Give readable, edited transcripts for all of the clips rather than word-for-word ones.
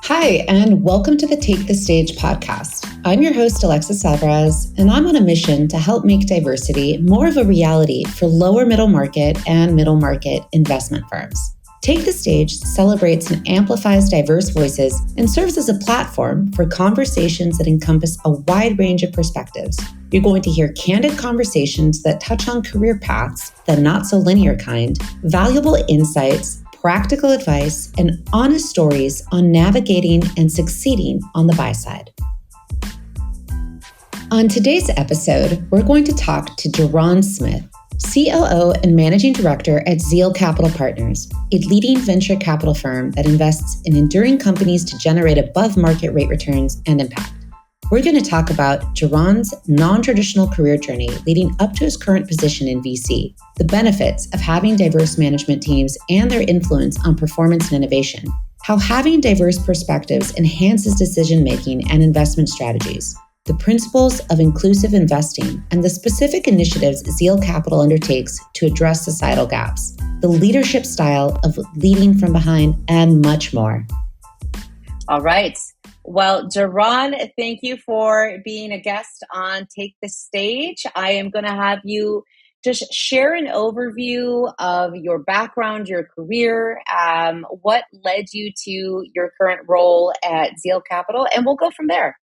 Hi, and welcome to the Take the Stage podcast. I'm your host, Alexis and I'm on a mission to help make diversity more of a reality for lower middle market and middle market investment firms. Take the Stage celebrates and amplifies diverse voices and serves as a platform for conversations that encompass a wide range of perspectives. You're going to hear candid conversations that touch on career paths, the not so linear kind, valuable insights, practical advice, and honest stories on navigating and succeeding on the buy side. On today's episode, we're going to talk to Jarron Smith, COO and Managing Director at Zeal Capital Partners, a leading venture capital firm that invests in enduring companies to generate above-market rate returns and impact. We're going to talk about Jarron's non-traditional career journey leading up to his current position in VC, the benefits of having diverse management teams and their influence on performance and innovation, how having diverse perspectives enhances decision-making and investment strategies, the principles of inclusive investing, and the specific initiatives Zeal Capital undertakes to address societal gaps, the leadership style of leading from behind, and much more. All right. Well, Jarron, thank you for being a guest on Take the Stage. I am going to have you just share an overview of your background, your career, what led you to your current role at Zeal Capital, and we'll go from there.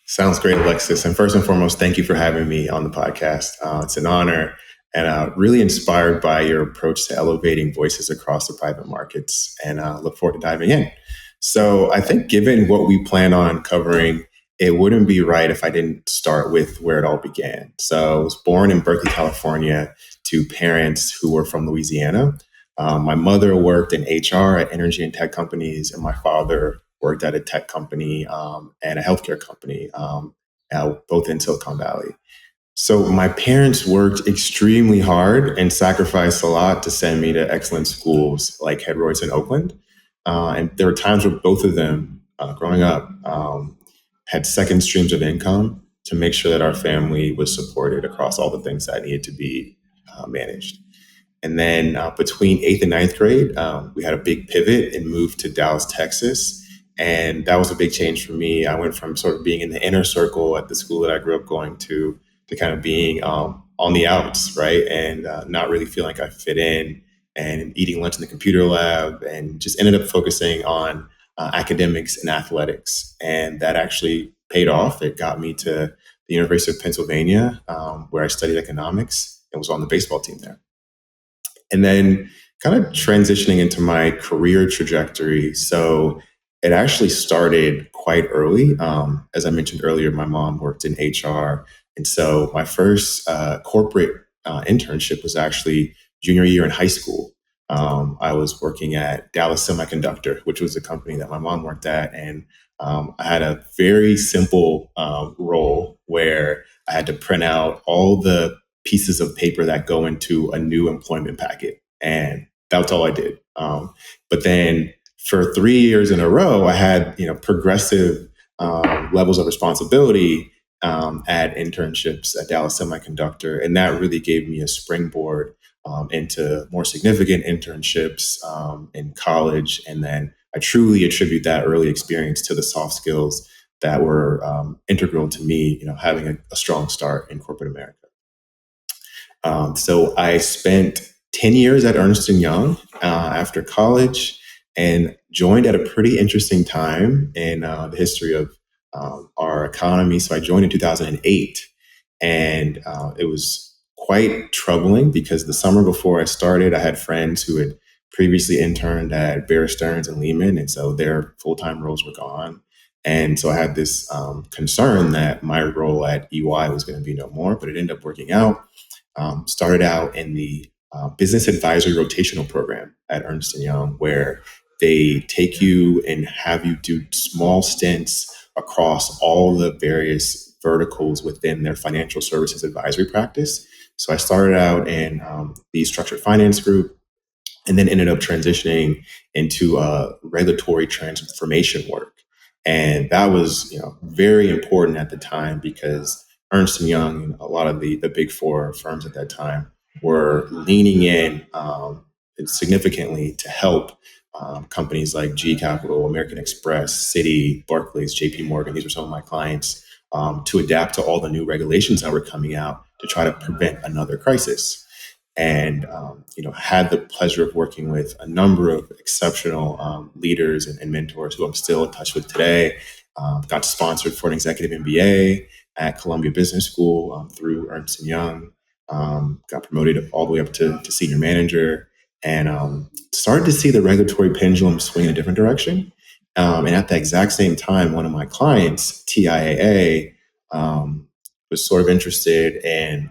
Sounds great, Alexis. And first and foremost, thank you for having me on the podcast. It's an honor and really inspired by your approach to elevating voices across the private markets, and look forward to diving in. So I think given what we plan on covering, it wouldn't be right if I didn't start with where it all began. So I was born in Berkeley, California, to parents who were from Louisiana. My mother worked in HR at energy and tech companies, and my father worked at a tech company and a healthcare company, both in Silicon Valley. So my parents worked extremely hard and sacrificed a lot to send me to excellent schools like Head Royce in Oakland. And there were times where both of them, growing up, had second streams of income to make sure that our family was supported across all the things that needed to be managed. And then between 8th and 9th grade, we had a big pivot and moved to Dallas, Texas. And that was a big change for me. I went from sort of being in the inner circle at the school that I grew up going to kind of being on the outs, right? And not really feeling like I fit in, and eating lunch in the computer lab, and just ended up focusing on academics and athletics. And that actually paid off. It got me to the University of Pennsylvania, where I studied economics and was on the baseball team there. And then kind of transitioning into my career trajectory. So it actually started quite early. As I mentioned earlier, my mom worked in HR. And so my first corporate internship was actually junior year in high school. I was working at Dallas Semiconductor, which was a company that my mom worked at. And I had a very simple role where I had to print out all the pieces of paper that go into a new employment packet. And that's all I did. But then for 3 years in a row, I had progressive levels of responsibility at internships at Dallas Semiconductor. And that really gave me a springboard into more significant internships in college. And then I truly attribute that early experience to the soft skills that were integral to me, having a strong start in corporate America. So I spent 10 years at Ernst & Young after college, and joined at a pretty interesting time in the history of our economy. So I joined in 2008, and it was quite troubling because the summer before I started, I had friends who had previously interned at Bear Stearns and Lehman, and so their full-time roles were gone. And so I had this concern that my role at EY was going to be no more, but it ended up working out. Started out in the business advisory rotational program at Ernst & Young, where they take you and have you do small stints across all the various verticals within their financial services advisory practice. So I started out in the structured finance group, and then ended up transitioning into regulatory transformation work. And that was very important at the time, because Ernst & Young and a lot of the big four firms at that time were leaning in significantly to help companies like G Capital, American Express, Citi, Barclays, JP Morgan. These were some of my clients, to adapt to all the new regulations that were coming out to try to prevent another crisis. And had the pleasure of working with a number of exceptional leaders and mentors who I'm still in touch with today. Got sponsored for an executive MBA at Columbia Business School through Ernst & Young. Got promoted all the way up to senior manager, and started to see the regulatory pendulum swing in a different direction. And at the exact same time, one of my clients, TIAA, was sort of interested in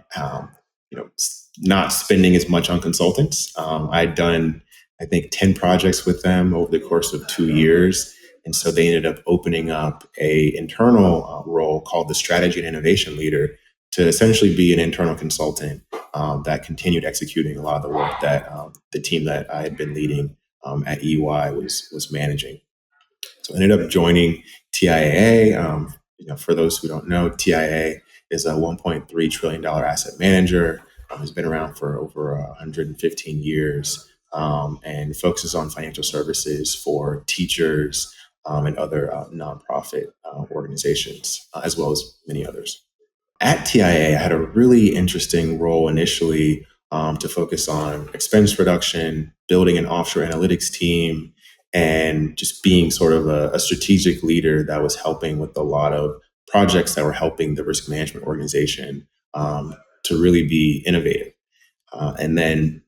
not spending as much on consultants. I'd done, I think, 10 projects with them over the course of 2 years. And so they ended up opening up a internal role called the strategy and innovation leader to essentially be an internal consultant that continued executing a lot of the work that the team that I had been leading at EY was managing. So I ended up joining TIAA. For those who don't know, TIAA is a $1.3 trillion asset manager. Has been around for over 115 years and focuses on financial services for teachers and other nonprofit organizations, as well as many others. At TIAA, I had a really interesting role initially to focus on expense reduction, building an offshore analytics team, and just being sort of a strategic leader that was helping with a lot of projects that were helping the risk management organization to really be innovative. And then,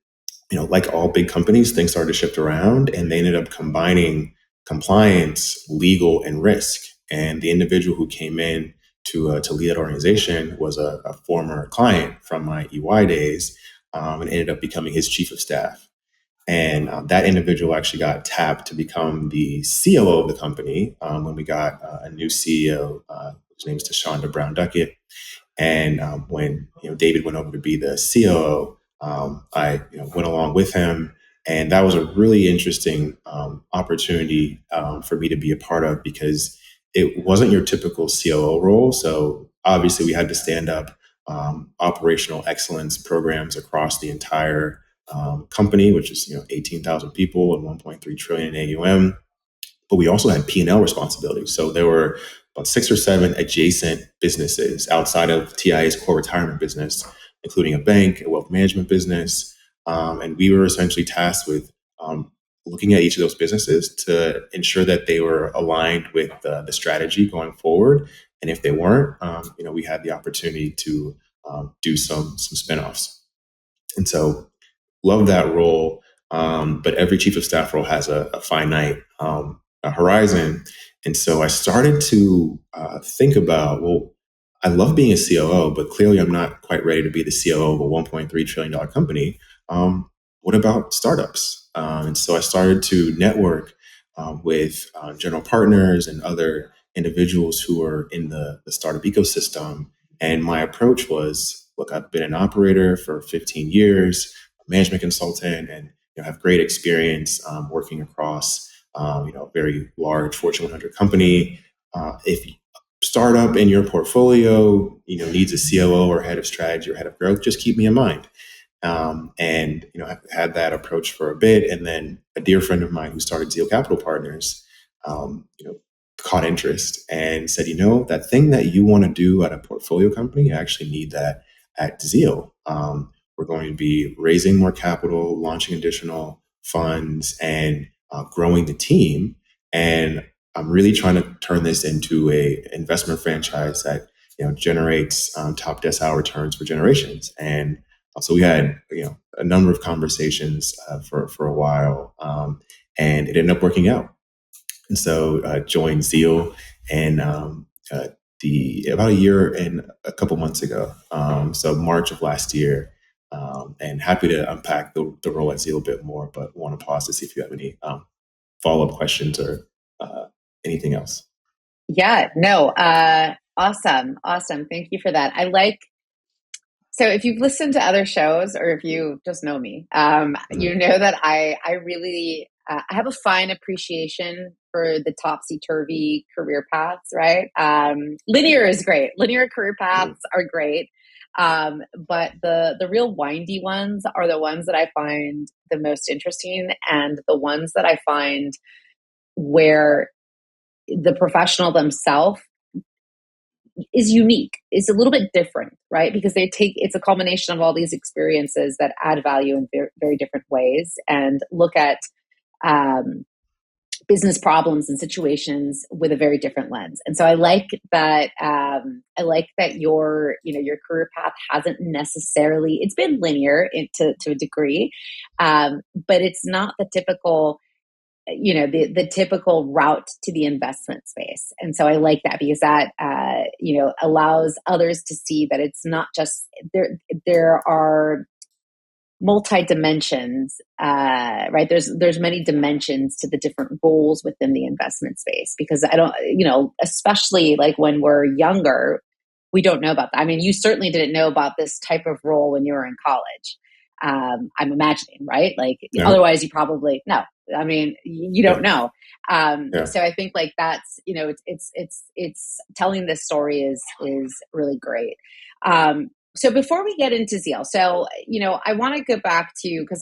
like all big companies, things started to shift around, and they ended up combining compliance, legal, and risk. And the individual who came in to lead that organization was a former client from my EY days, and ended up becoming his chief of staff. And that individual actually got tapped to become the COO of the company when we got a new CEO, whose name is Tashonda Brown Duckett. And when David went over to be the COO, I went along with him, and that was a really interesting opportunity for me to be a part of, because it wasn't your typical COO role. So obviously, we had to stand up operational excellence programs across the entire company, which is 18,000 people and 1.3 trillion in AUM. But we also had P&L responsibilities. So there were about 6 or 7 adjacent businesses outside of TIA's core retirement business, including a bank, a wealth management business. And we were essentially tasked with looking at each of those businesses to ensure that they were aligned with the strategy going forward. And if they weren't, we had the opportunity to do some spinoffs. And so love that role. But every chief of staff role has a finite horizon. And so I started to think about, well, I love being a COO, but clearly I'm not quite ready to be the COO of a $1.3 trillion company. What about startups? And so I started to network with general partners and other individuals who are in the startup ecosystem. And my approach was, look, I've been an operator for 15 years, a management consultant, and have great experience working across a very large Fortune 100 company. If startup in your portfolio needs a COO or head of strategy or head of growth, just keep me in mind. And I've had that approach for a bit, and then a dear friend of mine who started Zeal Capital Partners, caught interest and said, that thing that you want to do at a portfolio company, I actually need that at Zeal. We're going to be raising more capital, launching additional funds, and growing the team. And I'm really trying to turn this into a investment franchise that generates top decile returns for generations. And so we had a number of conversations for a while, and it ended up working out. And so joined Zeal and about a year and a couple months ago, so March of last year. And happy to unpack the role at Zeal a bit more, but want to pause to see if you have any follow-up questions or anything else. Yeah, no, awesome. Thank you for that. So if you've listened to other shows or if you just know me, you know that I really I have a fine appreciation for the topsy-turvy career paths, right? Linear is great. Linear career paths are great. But the real windy ones are the ones that I find the most interesting, and the ones that I find where the professional themselves is unique, is a little bit different, right? Because it's a culmination of all these experiences that add value in very, very different ways, and look at business problems and situations with a very different lens. And so I like that. I like that your career path hasn't necessarily, it's been linear to a degree, but it's not the typical, the typical route to the investment space. And so I like that, because that allows others to see that it's not just there are multi-dimensions, right? There's many dimensions to the different roles within the investment space, because I don't, especially like when we're younger, we don't know about that. I mean, you certainly didn't know about this type of role when you were in college. I'm imagining, right? Like, Yeah. Otherwise you probably, no, I mean, you don't know. Yeah. So I think like that's, it's telling this story is really great. So before we get into Zeal, I want to go back to, because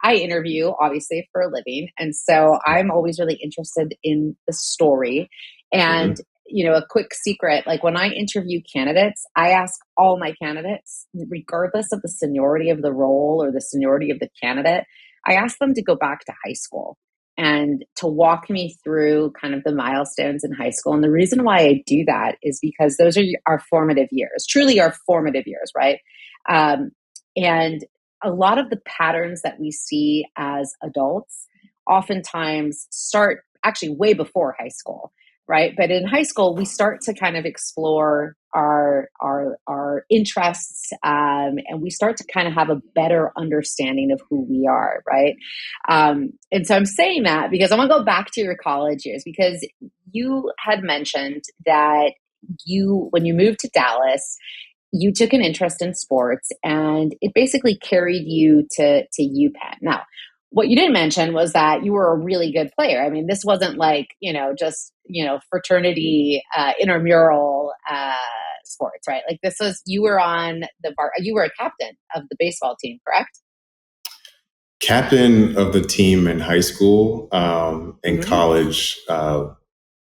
I interview obviously for a living. And so I'm always really interested in the story. And, a quick secret, like when I interview candidates, I ask all my candidates, regardless of the seniority of the role or the seniority of the candidate, I ask them to go back to high school and to walk me through kind of the milestones in high school. And the reason why I do that is because those are our formative years, truly our formative years, right? And a lot of the patterns that we see as adults oftentimes start actually way before high school, right? But in high school, we start to kind of explore our interests, and we start to kind of have a better understanding of who we are, right? And so I'm saying that because I want to go back to your college years, because you had mentioned that when you moved to Dallas, you took an interest in sports, and it basically carried you to UPenn. Now, what you didn't mention was that you were a really good player. I mean, this wasn't like, just, fraternity, intramural sports, right? Like you were on you were a captain of the baseball team, correct? Captain of the team in high school. In college,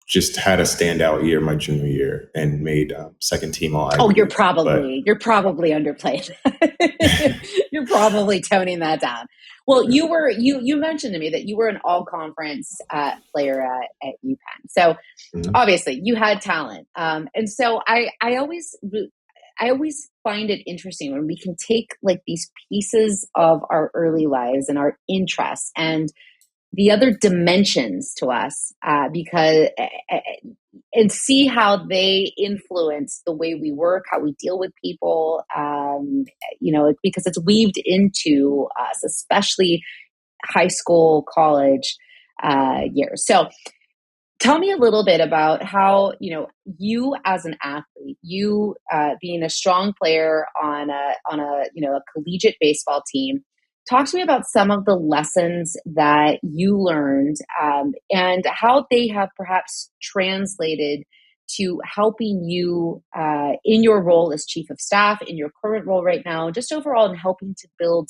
just had a standout year my junior year and made second team all Ivy. Oh, you're probably underplayed. You're probably toning that down. Well, you mentioned to me that you were an all conference player at UPenn. So obviously you had talent. And so I always find it interesting when we can take like these pieces of our early lives and our interests and the other dimensions to us, because and see how they influence the way we work, how we deal with people, because it's weaved into us, especially high school, college years. So tell me a little bit about how, you as an athlete, you being a strong player on a collegiate baseball team. Talk to me about some of the lessons that you learned, and how they have perhaps translated to helping you in your role as chief of staff, in your current role right now, just overall in helping to build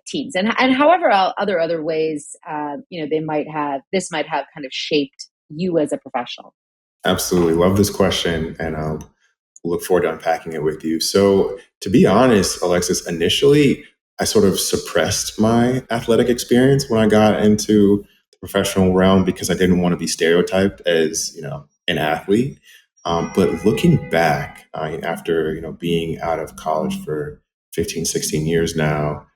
teams, and however other ways this might have kind of shaped you as a professional. Absolutely. Love this question, and I'll look forward to unpacking it with you. So to be honest, Alexis, initially, I sort of suppressed my athletic experience when I got into the professional realm because I didn't want to be stereotyped as, an athlete. But looking back, after, being out of college for 15, 16 years now,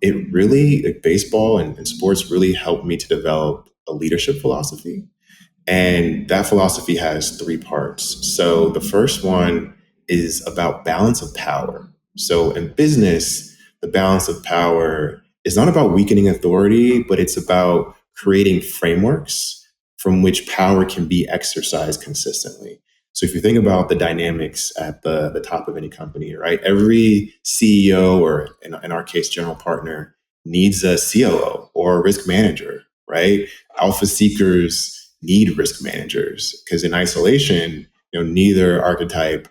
it really, like, baseball and sports really helped me to develop a leadership philosophy. And that philosophy has three parts. So the first one is about balance of power. So in business, the balance of power is not about weakening authority, but it's about creating frameworks from which power can be exercised consistently. So if you think about the dynamics at the top of any company, right? Every CEO, or in our case, general partner, needs a COO or a risk manager, right? Alpha seekers need risk managers because in isolation, neither archetype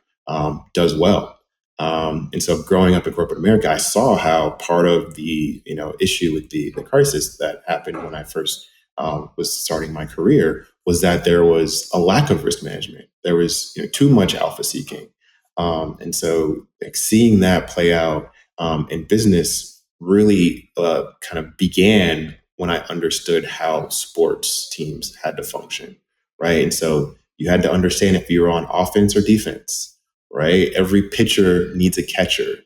does well. And so growing up in corporate America, I saw how part of the issue with the crisis that happened when I first was starting my career was that there was a lack of risk management. There was too much alpha seeking. And so like, seeing that play out in business really kind of began when I understood how sports teams had to function, right? And so you had to understand if you were on offense or defense, right? Every pitcher needs a catcher.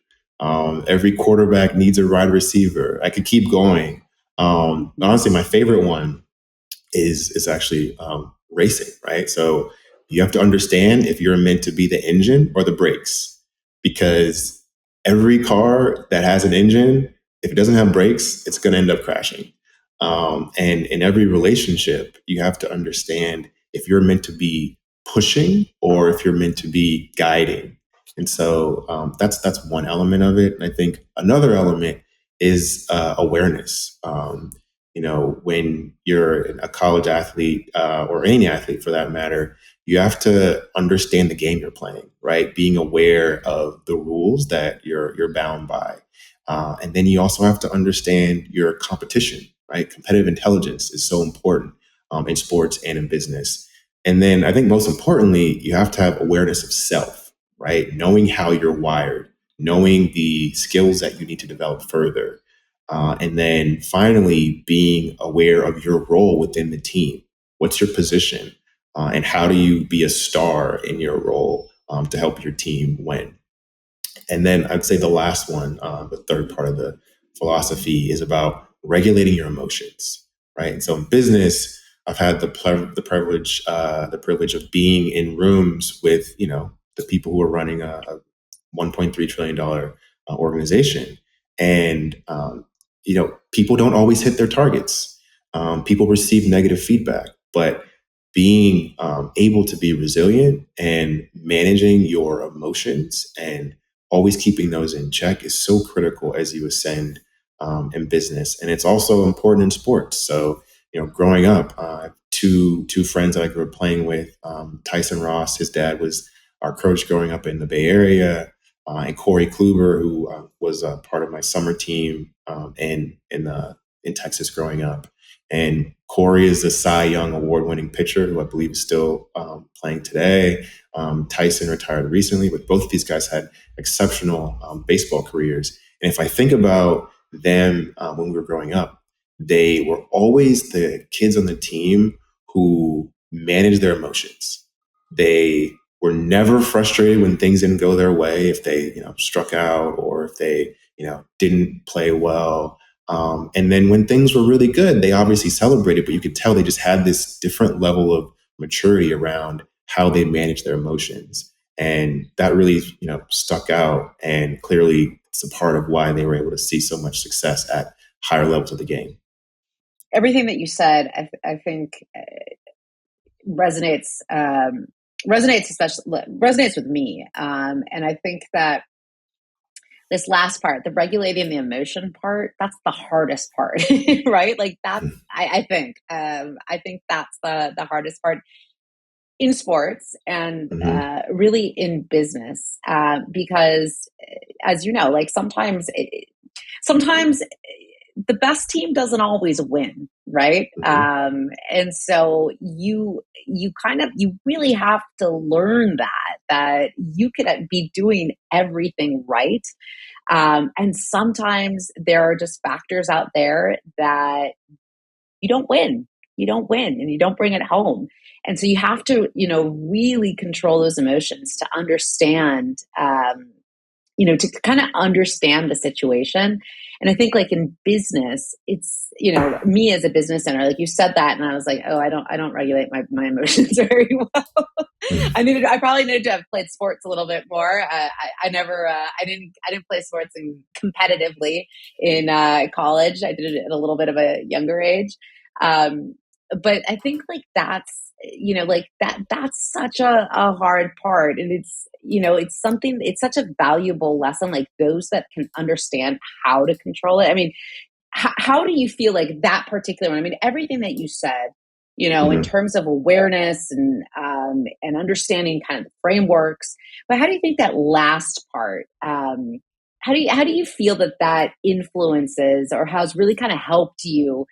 Every quarterback needs a wide receiver. I could keep going. Honestly, my favorite one is actually racing, right? So you have to understand if you're meant to be the engine or the brakes, because every car that has an engine, if it doesn't have brakes, it's going to end up crashing. And in every relationship, you have to understand if you're meant to be pushing or if you're meant to be guiding. And so that's one element of it. And I think another element is awareness. When you're a college athlete or any athlete for that matter, you have to understand the game you're playing, right? Being aware of the rules that you're bound by. And then you also have to understand your competition, right? Competitive intelligence is so important in sports and in business. And then I think most importantly, you have to have awareness of self, right? Knowing how you're wired, knowing the skills that you need to develop further. And then finally, being aware of your role within the team. What's your position? And how do you be a star in your role to help your team win? And then I'd say the last one, the third part of the philosophy is about regulating your emotions, right? And so in business, I've had the privilege of being in rooms with, the people who are running a $1.3 trillion organization. And, people don't always hit their targets. People receive negative feedback, but being able to be resilient and managing your emotions and always keeping those in check is so critical as you ascend in business. And it's also important in sports. So, growing up, two friends that I grew up playing with, Tyson Ross, his dad was our coach growing up in the Bay Area, and Corey Kluber, who was a part of my summer team in Texas growing up. And Corey is the Cy Young award-winning pitcher who I believe is still playing today. Tyson retired recently, but both of these guys had exceptional baseball careers. And if I think about them when we were growing up, they were always the kids on the team who managed their emotions. They were never frustrated when things didn't go their way, if they struck out or if they didn't play well. And then when things were really good, they obviously celebrated, but you could tell they just had this different level of maturity around how they manage their emotions. And that really, stuck out. And clearly it's a part of why they were able to see so much success at higher levels of the game. Everything that you said, I think resonates with me. And I think that this last part, the regulating the emotion part, that's the hardest part, right? Like that's, I think that's the hardest part in sports and really in business, because as you know, like sometimes the best team doesn't always win, right? And so you really have to learn that you could be doing everything right. And sometimes there are just factors out there that you don't win and you don't bring it home. And so you have to, really control those emotions to understand, to kind of understand the situation. And I think like in business, it's, me as a business owner, like you said that, and I was like, oh, I don't regulate my emotions very well. I probably needed to have played sports a little bit more. I didn't play sports competitively in college. I did it at a little bit of a younger age. But I think like that's, that's such a hard part. And it's, it's such a valuable lesson, like those that can understand how to control it. I mean, how do you feel like that particular one? I mean, everything that you said, in terms of awareness and, and understanding kind of the frameworks. But how do you think that last part, how do you feel that influences or has really kind of helped you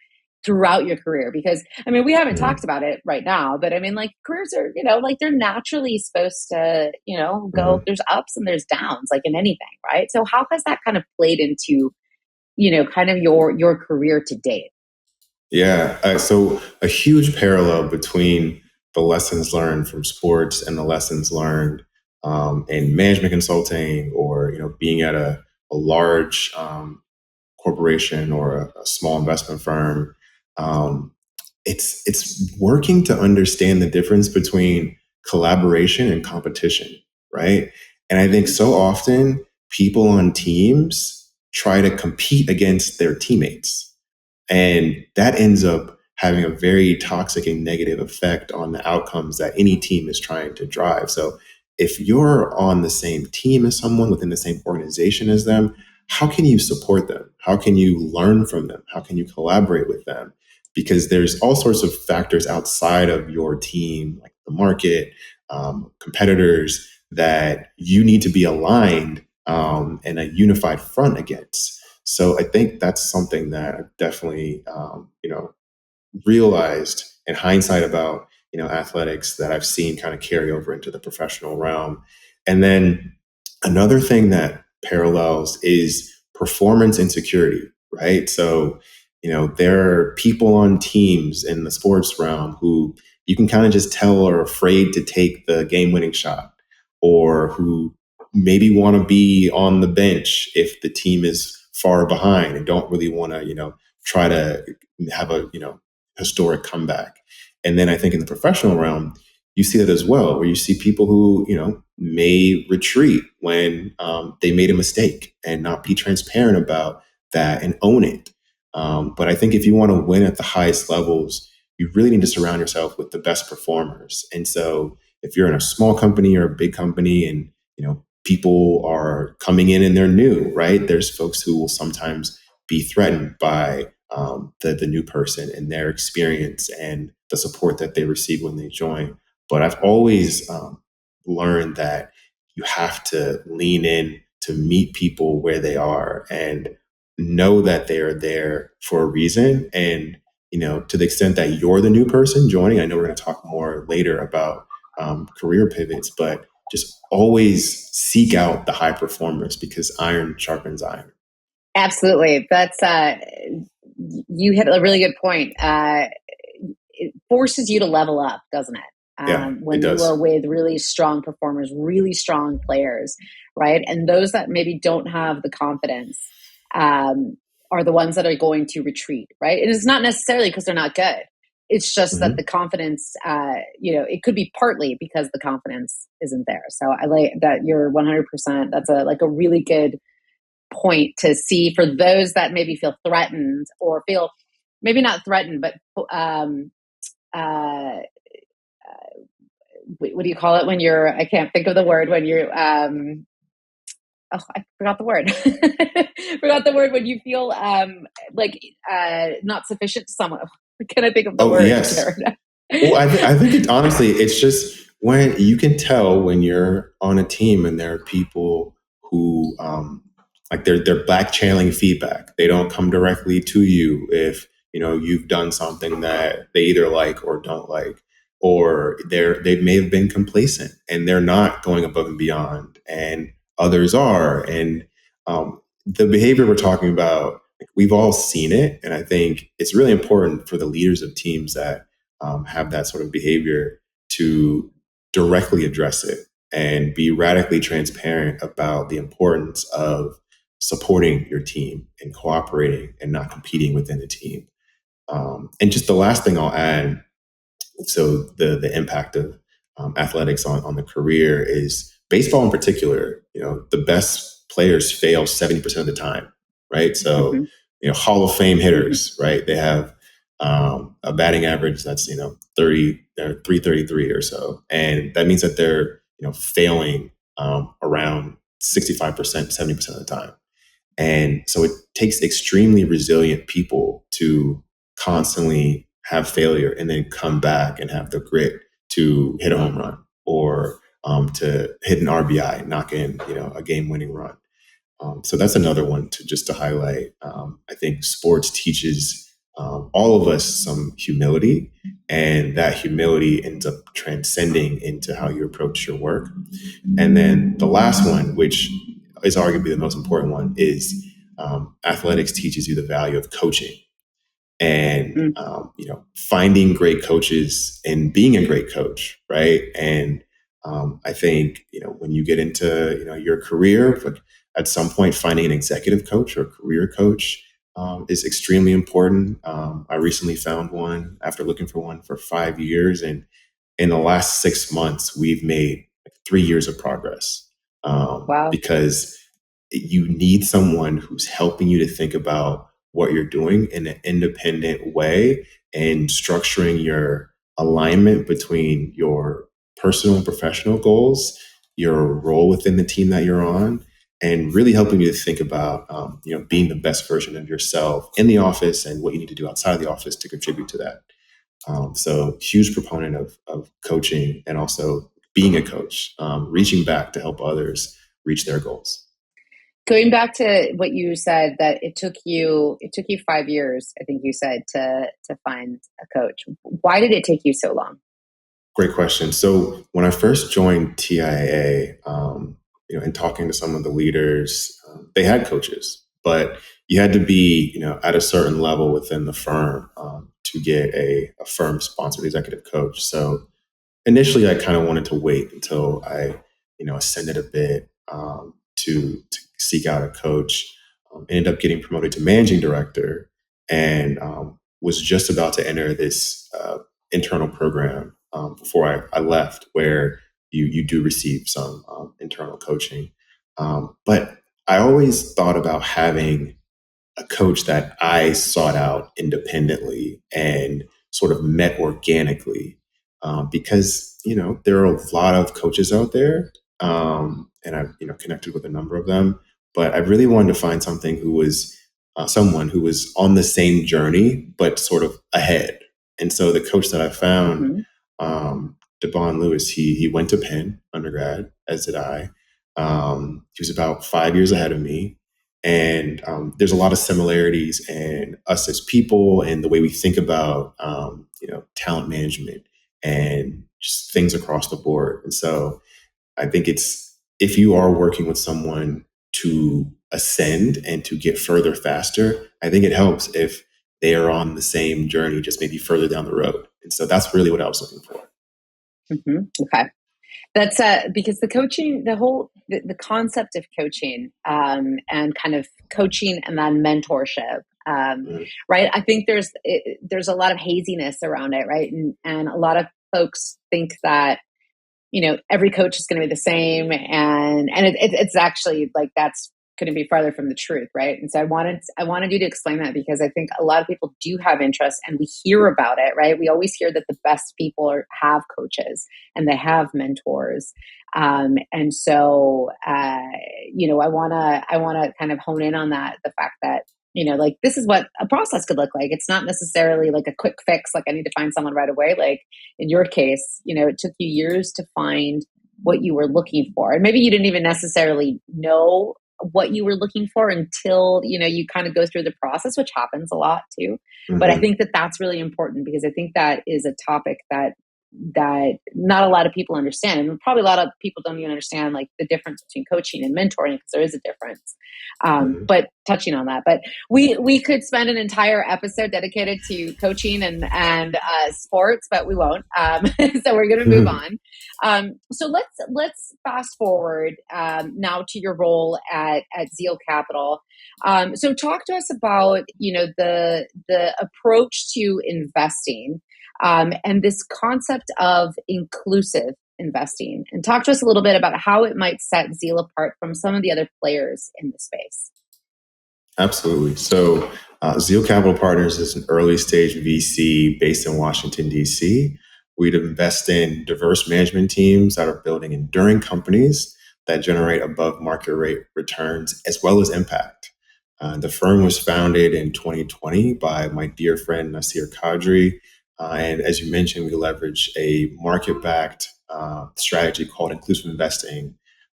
throughout your career? Because I mean, we haven't talked about it right now, but I mean, like careers are, like they're naturally supposed to, go, there's ups and there's downs, like in anything, right? So how has that kind of played into, kind of your career to date? Yeah. So a huge parallel between the lessons learned from sports and the lessons learned in management consulting, or being at a large corporation or a small investment firm. It's working to understand the difference between collaboration and competition, right? And I think so often people on teams try to compete against their teammates. And that ends up having a very toxic and negative effect on the outcomes that any team is trying to drive. So if you're on the same team as someone, within the same organization as them, how can you support them? How can you learn from them? How can you collaborate with them? Because there's all sorts of factors outside of your team, like the market, competitors, that you need to be aligned in a unified front against. So I think that's something that I've definitely, realized in hindsight about, athletics, that I've seen kind of carry over into the professional realm. And then another thing that parallels is performance insecurity, right? So, there are people on teams in the sports realm who you can kind of just tell are afraid to take the game-winning shot, or who maybe want to be on the bench if the team is far behind and don't really want to, try to have a, historic comeback. And then I think in the professional realm, you see that as well, where you see people who, may retreat when they made a mistake and not be transparent about that and own it. But I think if you want to win at the highest levels, you really need to surround yourself with the best performers. And so if you're in a small company or a big company and, people are coming in and they're new, right? There's folks who will sometimes be threatened by the new person and their experience and the support that they receive when they join. But I've always learned that you have to lean in to meet people where they are and know that they are there for a reason. And, to the extent that you're the new person joining, I know we're going to talk more later about career pivots, but just always seek out the high performers, because iron sharpens iron. Absolutely. That's you hit a really good point. It forces you to level up, doesn't it? When you are with really strong performers, really strong players, right? And those that maybe don't have the confidence are the ones that are going to retreat, right? And it's not necessarily because they're not good. It's just that the confidence, it could be partly because the confidence isn't there. So I like that you're 100%. That's a really good point to see for those that maybe feel threatened or feel maybe not threatened, but what do you call it when you're, I can't think of the word, when you're, I forgot the word. Forgot the word when you feel not sufficient to someone. Can I think of the word? Yes. Well, I think honestly, it's just when you can tell when you're on a team and there are people who they're back channeling feedback. They don't come directly to you if you've done something that they either like or don't like, or they may have been complacent and they're not going above and beyond, and others are. And the behavior we're talking about, we've all seen it, and I think it's really important for the leaders of teams that have that sort of behavior to directly address it and be radically transparent about the importance of supporting your team and cooperating and not competing within the team. And just the last thing I'll add, so the impact of athletics on the career is baseball in particular. The best players fail 70% of the time, right? So, Hall of Fame hitters, right? They have a batting average that's 333 or so, and that means that they're failing around 65%, 70% of the time. And so it takes extremely resilient people to constantly have failure and then come back and have the grit to hit a home run or to hit an RBI, knock in, a game-winning run. So that's another one to highlight. I think sports teaches all of us some humility, and that humility ends up transcending into how you approach your work. And then the last one, which is arguably the most important one, is athletics teaches you the value of coaching. And finding great coaches and being a great coach, right? And I think when you get into your career, like at some point, finding an executive coach or career coach is extremely important. I recently found one after looking for one for 5 years, and in the last 6 months, we've made 3 years of progress. Wow! Because you need someone who's helping you to think about what you're doing in an independent way and structuring your alignment between your personal and professional goals, your role within the team that you're on, and really helping you to think about, being the best version of yourself in the office and what you need to do outside of the office to contribute to that. So huge proponent of coaching and also being a coach, reaching back to help others reach their goals. Going back to what you said, that it took you 5 years, I think you said, to find a coach. Why did it take you so long? Great question. So when I first joined TIAA, and talking to some of the leaders, they had coaches, but you had to be, at a certain level within the firm to get a firm-sponsored executive coach. So initially, I kind of wanted to wait until I, ascended a bit to seek out a coach. Ended up getting promoted to managing director, and was just about to enter this internal program before I left, where you do receive some internal coaching. But I always thought about having a coach that I sought out independently and sort of met organically, because there are a lot of coaches out there, and I've connected with a number of them. But I really wanted to find someone who was on the same journey but sort of ahead. And so the coach that I found, DeBon Lewis, he went to Penn undergrad, as did I. He was about 5 years ahead of me. And there's a lot of similarities in us as people and the way we think about, talent management and just things across the board. And so I think if you are working with someone to ascend and to get further faster, I think it helps if they are on the same journey, just maybe further down the road. And so that's really what I was looking for. Okay. That's because the coaching, the concept of coaching and kind of coaching and then mentorship, right? I think there's a lot of haziness around it, right? And a lot of folks think that, every coach is going to be the same, and it's actually like that's going to be farther from the truth, right? And so I wanted you to explain that, because I think a lot of people do have interest, and we hear about it, right? We always hear that the best people have coaches and they have mentors, and so I want to kind of hone in on that, the fact that like this is what a process could look like. It's not necessarily like a quick fix, like I need to find someone right away. Like in your case, it took you years to find what you were looking for, and maybe you didn't even necessarily know what you were looking for until you kind of go through the process, which happens a lot too. But I think that that's really important, because I think that is a topic that not a lot of people understand, and probably a lot of people don't even understand like the difference between coaching and mentoring, because there is a difference. But touching on that, but we could spend an entire episode dedicated to coaching and sports, but we won't. So we're going to move on. So let's fast forward now to your role at Zeal Capital. So talk to us about the approach to investing. And this concept of inclusive investing, and talk to us a little bit about how it might set Zeal apart from some of the other players in the space. Absolutely. So Zeal Capital Partners is an early stage VC based in Washington, D.C. We'd invest in diverse management teams that are building enduring companies that generate above market rate returns as well as impact. The firm was founded in 2020 by my dear friend Nasir Kadri, And as you mentioned, we leverage a market-backed strategy called inclusive investing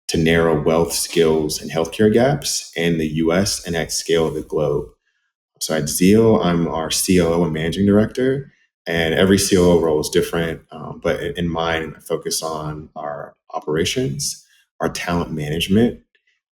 to narrow wealth, skills, and healthcare gaps in the US and at scale of the globe. So at Zeal, I'm our COO and Managing Director, and every COO role is different. But in mine, I focus on our operations, our talent management,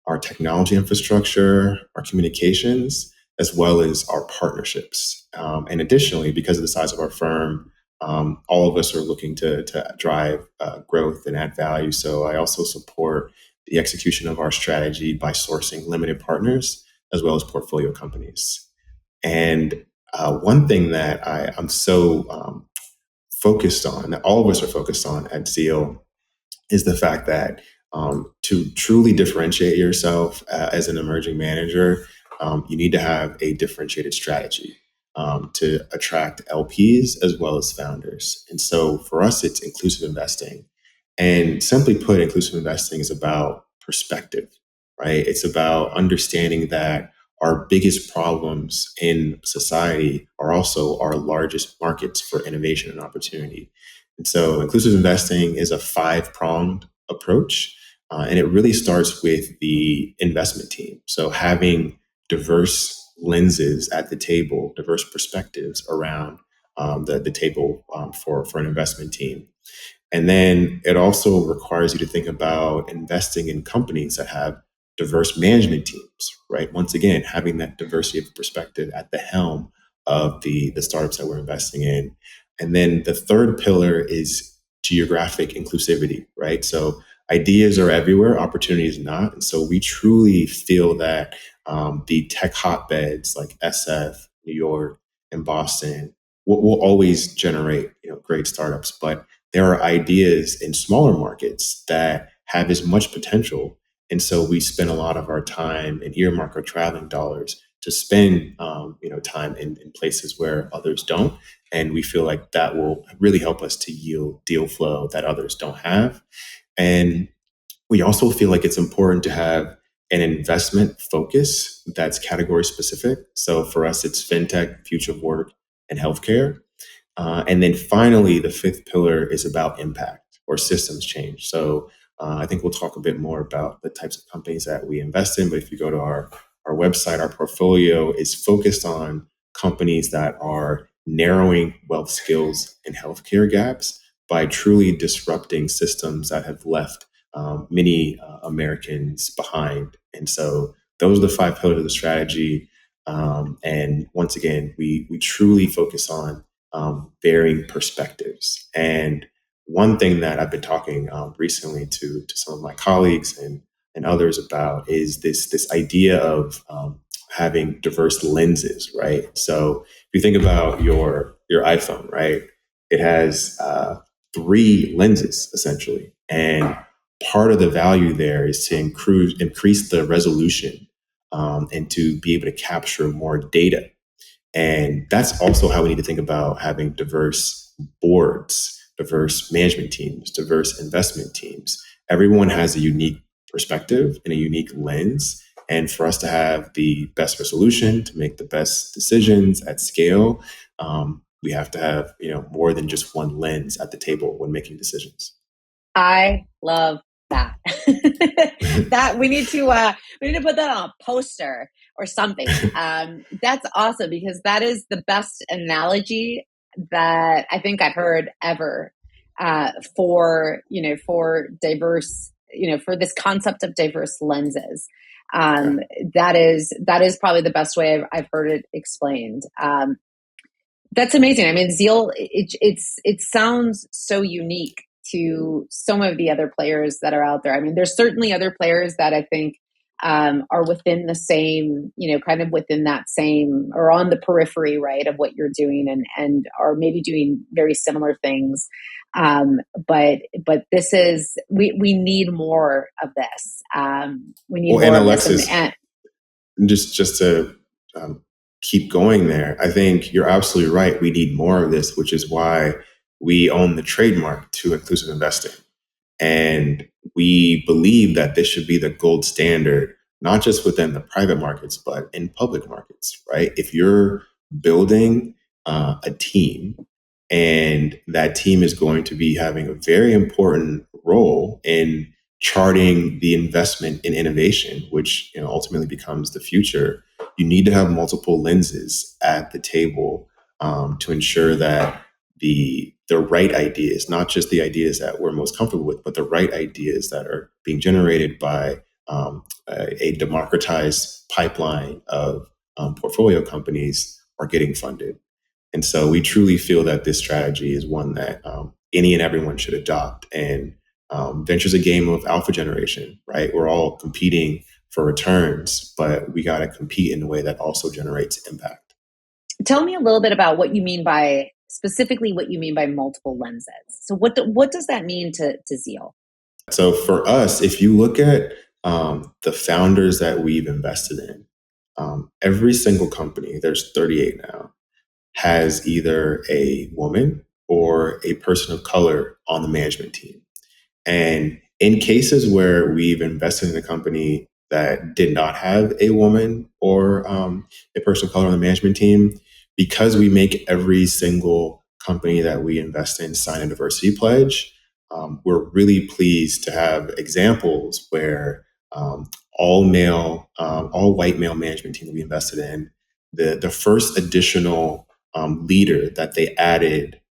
our technology infrastructure, our communications, as well as our partnerships. And additionally, because of the size of our firm, all of us are looking to drive growth and add value. So I also support the execution of our strategy by sourcing limited partners as well as portfolio companies. And one thing that I'm so focused on, that all of us are focused on at Zeal, is the fact that to truly differentiate yourself as an emerging manager, you need to have a differentiated strategy to attract LPs as well as founders. And so for us, it's inclusive investing. And simply put, inclusive investing is about perspective, right? It's about understanding that our biggest problems in society are also our largest markets for innovation and opportunity. And so inclusive investing is a 5-pronged approach. And it really starts with the investment team. So having diverse lenses at the table, diverse perspectives around the table for an investment team. And then it also requires you to think about investing in companies that have diverse management teams, right? Once again, having that diversity of perspective at the helm of the startups that we're investing in. And then the third pillar is geographic inclusivity, right? So ideas are everywhere, opportunities not. And so we truly feel that the tech hotbeds like SF, New York, and Boston will always generate great startups, but there are ideas in smaller markets that have as much potential. And so we spend a lot of our time and earmark our traveling dollars to spend time in places where others don't. And we feel like that will really help us to yield deal flow that others don't have. And we also feel like it's important to have an investment focus that's category specific. So for us, it's fintech, future of work, and healthcare. And then finally, the fifth pillar is about impact or systems change. So I think we'll talk a bit more about the types of companies that we invest in. But if you go to our website, our portfolio is focused on companies that are narrowing wealth, skills, and healthcare gaps by truly disrupting systems that have left many Americans behind. And so those are the 5 pillars of the strategy. And once again, we truly focus on varying perspectives. And one thing that I've been talking recently to some of my colleagues and others about is this idea of having diverse lenses, right? So if you think about your iPhone, right, it has 3 lenses essentially, and part of the value there is to increase the resolution and to be able to capture more data. And that's also how we need to think about having diverse boards, diverse management teams, diverse investment teams. Everyone has a unique perspective and a unique lens. And for us to have the best resolution, to make the best decisions at scale, we have to have more than just one lens at the table when making decisions. I love that. That we need to put that on a poster or something. That's awesome, because that is the best analogy that I think I've heard ever for diverse, for this concept of diverse lenses. That is probably the best way I've heard it explained. That's amazing. I mean, Zeal, it sounds so unique to some of the other players that are out there. I mean, there's certainly other players that I think are within the same, kind of within that same, or on the periphery, right, of what you're doing, and are maybe doing very similar things. But this is, we need more of this. We need more and of Alexis, this. Just to keep going there, I think you're absolutely right. We need more of this, which is why we own the trademark to inclusive investing. And we believe that this should be the gold standard, not just within the private markets, but in public markets, right? If you're building a team And that team is going to be having a very important role in charting the investment in innovation, which ultimately becomes the future. You need to have multiple lenses at the table to ensure that the right ideas, not just the ideas that we're most comfortable with, but the right ideas that are being generated by a democratized pipeline of portfolio companies are getting funded. And so we truly feel that this strategy is one that any and everyone should adopt. And venture's a game of alpha generation, right? We're all competing for returns, but we got to compete in a way that also generates impact. Tell me a little bit about specifically what you mean by multiple lenses. So what does that mean to Zeal? So for us, if you look at the founders that we've invested in, every single company, there's 38 now, has either a woman or a person of color on the management team. And in cases where we've invested in a company that did not have a woman or a person of color on the management team, because we make every single company that we invest in sign a diversity pledge, we're really pleased to have examples where all white male management team that we invested in, the first additional leader that they added,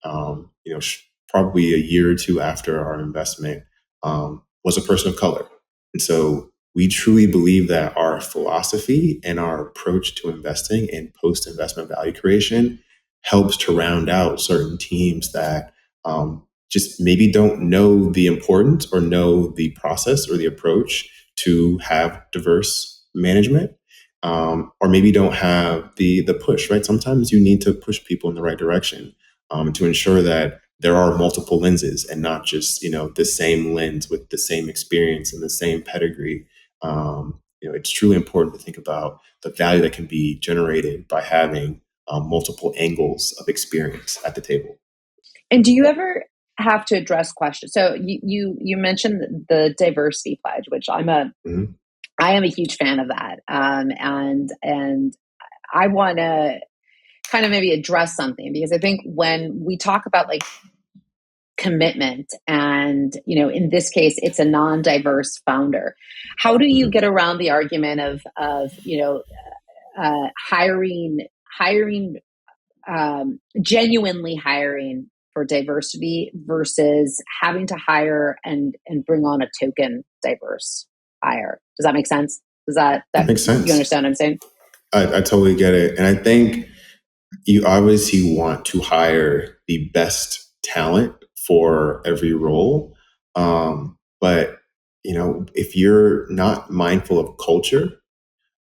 probably a year or two after our investment, was a person of color. And so we truly believe that our philosophy and our approach to investing and post-investment value creation helps to round out certain teams that just maybe don't know the importance or know the process or the approach to have diverse management. Or maybe don't have the push, right? Sometimes you need to push people in the right direction to ensure that there are multiple lenses and not just, the same lens with the same experience and the same pedigree. It's truly important to think about the value that can be generated by having multiple angles of experience at the table. And do you ever have to address questions? So you mentioned the diversity pledge, which I am a huge fan of that. And I want to kind of maybe address something, because I think when we talk about like commitment and, in this case, it's a non-diverse founder, how do you get around the argument of genuinely hiring for diversity versus having to hire and bring on a token diverse hire? Does that make sense? That makes sense? You understand what I'm saying? I totally get it. And I think you obviously want to hire the best talent for every role. But, if you're not mindful of culture,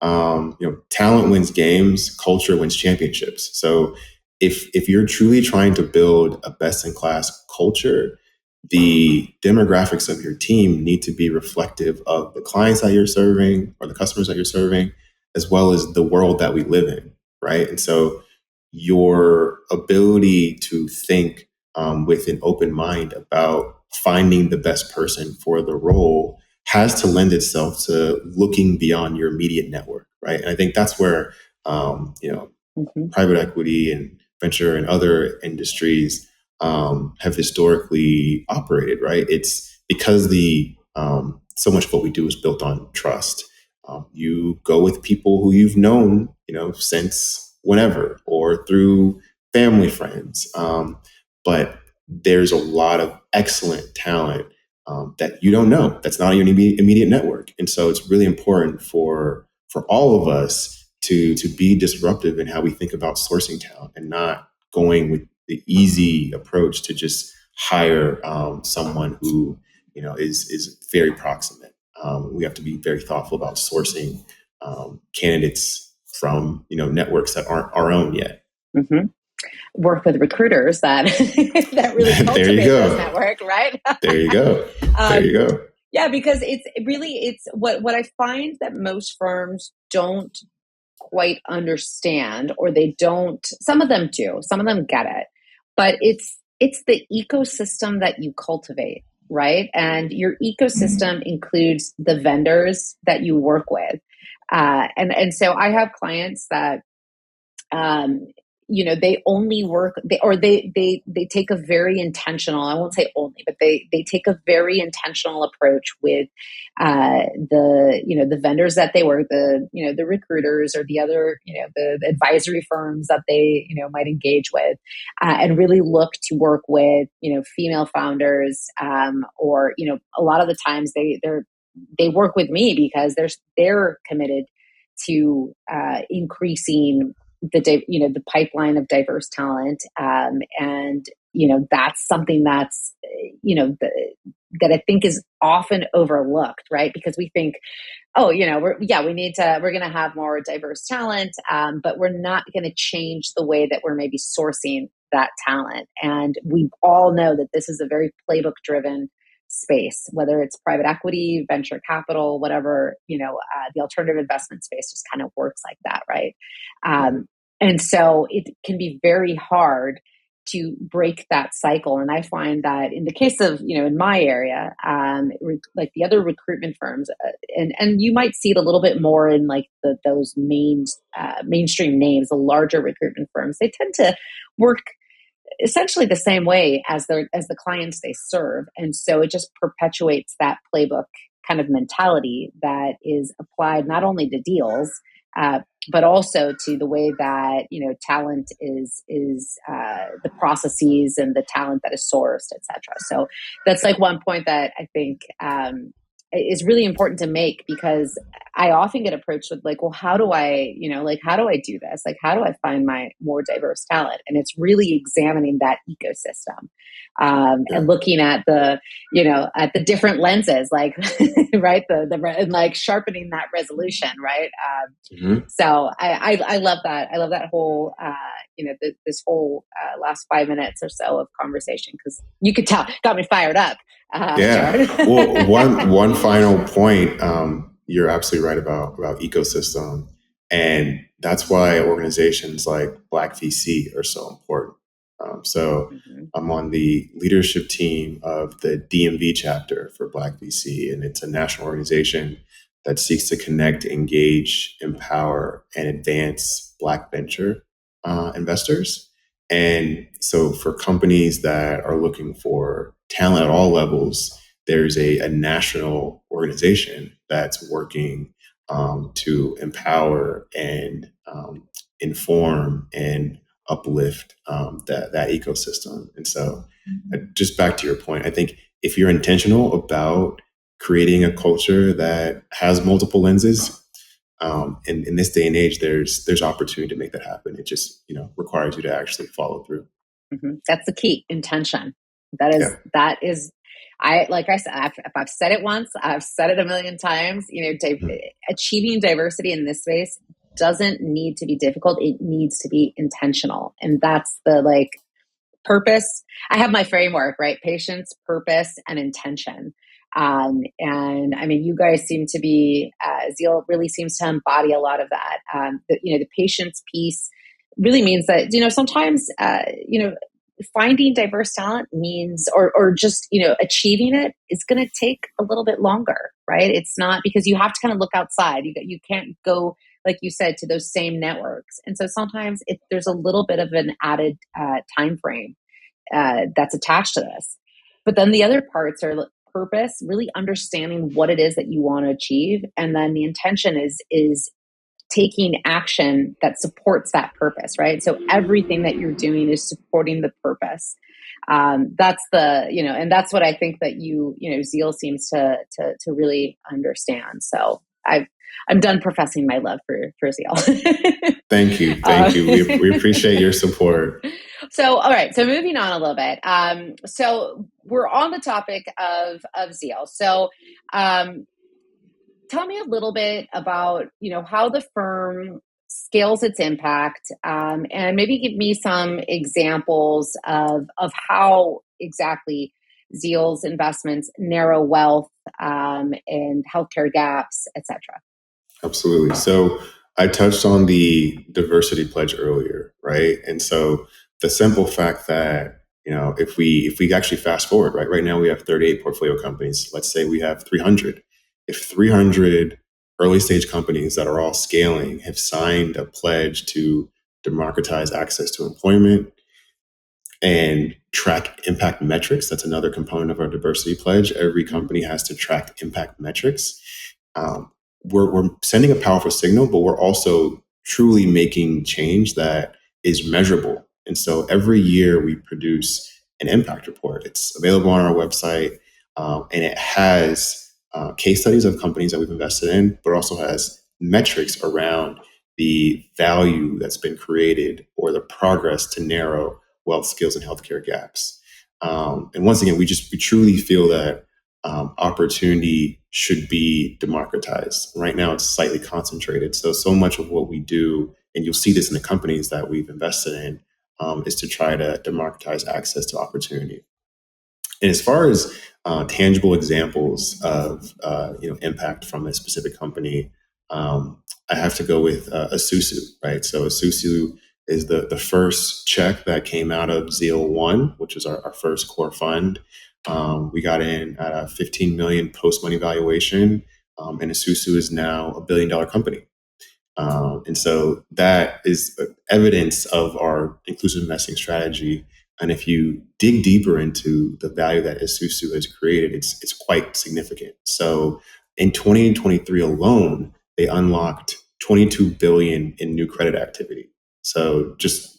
talent wins games, culture wins championships. So if you're truly trying to build a best-in-class culture, the demographics of your team need to be reflective of the clients that you're serving or the customers that you're serving, as well as the world that we live in, right? And so your ability to think with an open mind about finding the best person for the role has to lend itself to looking beyond your immediate network, right? And I think that's where private equity and venture and other industries have historically operated, right? It's because so much of what we do is built on trust. You go with people who you've known, since whenever, or through family friends. But there's a lot of excellent talent that you don't know, that's not in your immediate network. And so it's really important for all of us to be disruptive in how we think about sourcing talent and not going with the easy approach to just hire someone who is very proximate. We have to be very thoughtful about sourcing candidates from networks that aren't our own yet. Mm-hmm. Work with recruiters that that really cultivate this network, right? There you go. There you go. Yeah, because it's what I find that most firms don't quite understand, or they don't. Some of them do. Some of them get it, but it's the ecosystem that you cultivate, right? And your ecosystem includes the vendors that you work with, and so I have clients that they only work, they take a very intentional, I won't say only, but they take a very intentional approach with the vendors that they work, the recruiters or the other, the advisory firms that they, might engage with, and really look to work with, female founders, or, a lot of the times they work with me because they're committed to increasing the pipeline of diverse talent, and that's something that's that I think is often overlooked, right? Because we think, we're going to have more diverse talent, but we're not going to change the way that we're maybe sourcing that talent. And we all know that this is a very playbook driven space, whether it's private equity, venture capital, whatever, the alternative investment space just kind of works like that, right? And so it can be very hard to break that cycle. And I find that in the case of, in my area, like the other recruitment firms, and you might see it a little bit more in like those mainstream names, the larger recruitment firms, they tend to work essentially the same way as the clients they serve. And so it just perpetuates that playbook kind of mentality that is applied not only to deals, but also to the way that talent is the processes and the talent that is sourced, et cetera. So that's like one point that I think is really important to make, because I often get approached with like, well, how do I do this? Like, how do I find my more diverse talent? And it's really examining that ecosystem, and looking at the different lenses, like, right. And like sharpening that resolution. Right. So I love that. I love that whole, this whole last 5 minutes or so of conversation, because you could tell, got me fired up. Well, one final point. You're absolutely right about ecosystem, and that's why organizations like Black VC are so important. I'm on the leadership team of the DMV chapter for Black VC, and it's a national organization that seeks to connect, engage, empower, and advance Black venture investors. And so for companies that are looking for talent at all levels, there's a national organization that's working to empower and inform and uplift that ecosystem. And so just back to your point, I think if you're intentional about creating a culture that has multiple lenses, in this day and age, there's opportunity to make that happen. It just requires you to actually follow through. That's the key: intention. That is. Like I said, if I've said it once, I've said it a million times. Achieving diversity in this space doesn't need to be difficult. It needs to be intentional, and that's the purpose. I have my framework, right? Patience, purpose, and intention. And I mean, you guys seem to be, Zeal really seems to embody a lot of that. The patience piece really means that, sometimes, finding diverse talent means, or just, achieving it is going to take a little bit longer, right? It's not, because you have to kind of look outside. You can't go, like you said, to those same networks. And so sometimes there's a little bit of an added time frame that's attached to this. But then the other parts are purpose, really understanding what it is that you want to achieve. And then the intention is taking action that supports that purpose, right? So everything that you're doing is supporting the purpose. That's and that's what I think that Zeal seems to really understand. So I'm done professing my love for Zeal. Thank you. We appreciate your support. So, all right. So moving on a little bit. So we're on the topic of Zeal. So, tell me a little bit about, how the firm scales its impact, and maybe give me some examples of how exactly Zeal's investments narrow wealth, and healthcare gaps, et cetera. Absolutely. So I touched on the diversity pledge earlier, right? And so the simple fact that, if we actually fast forward, right now we have 38 portfolio companies. Let's say we have 300. If 300 early stage companies that are all scaling have signed a pledge to democratize access to employment, and track impact metrics. That's another component of our diversity pledge. Every company has to track impact metrics. We're sending a powerful signal, but we're also truly making change that is measurable. And so every year we produce an impact report. It's available on our website, and it has case studies of companies that we've invested in, but also has metrics around the value that's been created or the progress to narrow wealth, skills, and healthcare gaps. And once again, we truly feel that opportunity should be democratized. Right now, it's slightly concentrated. So much of what we do, and you'll see this in the companies that we've invested in, is to try to democratize access to opportunity. And as far as tangible examples of impact from a specific company, I have to go with Asusu, right? So Asusu is the first check that came out of Zeal 1, which is our first core fund. We got in at a 15 million post-money valuation, and Asusu is now $1 billion company. And so that is evidence of our inclusive investing strategy. And if you dig deeper into the value that Asusu has created, it's quite significant. So in 2023 alone, they unlocked 22 billion in new credit activity. So just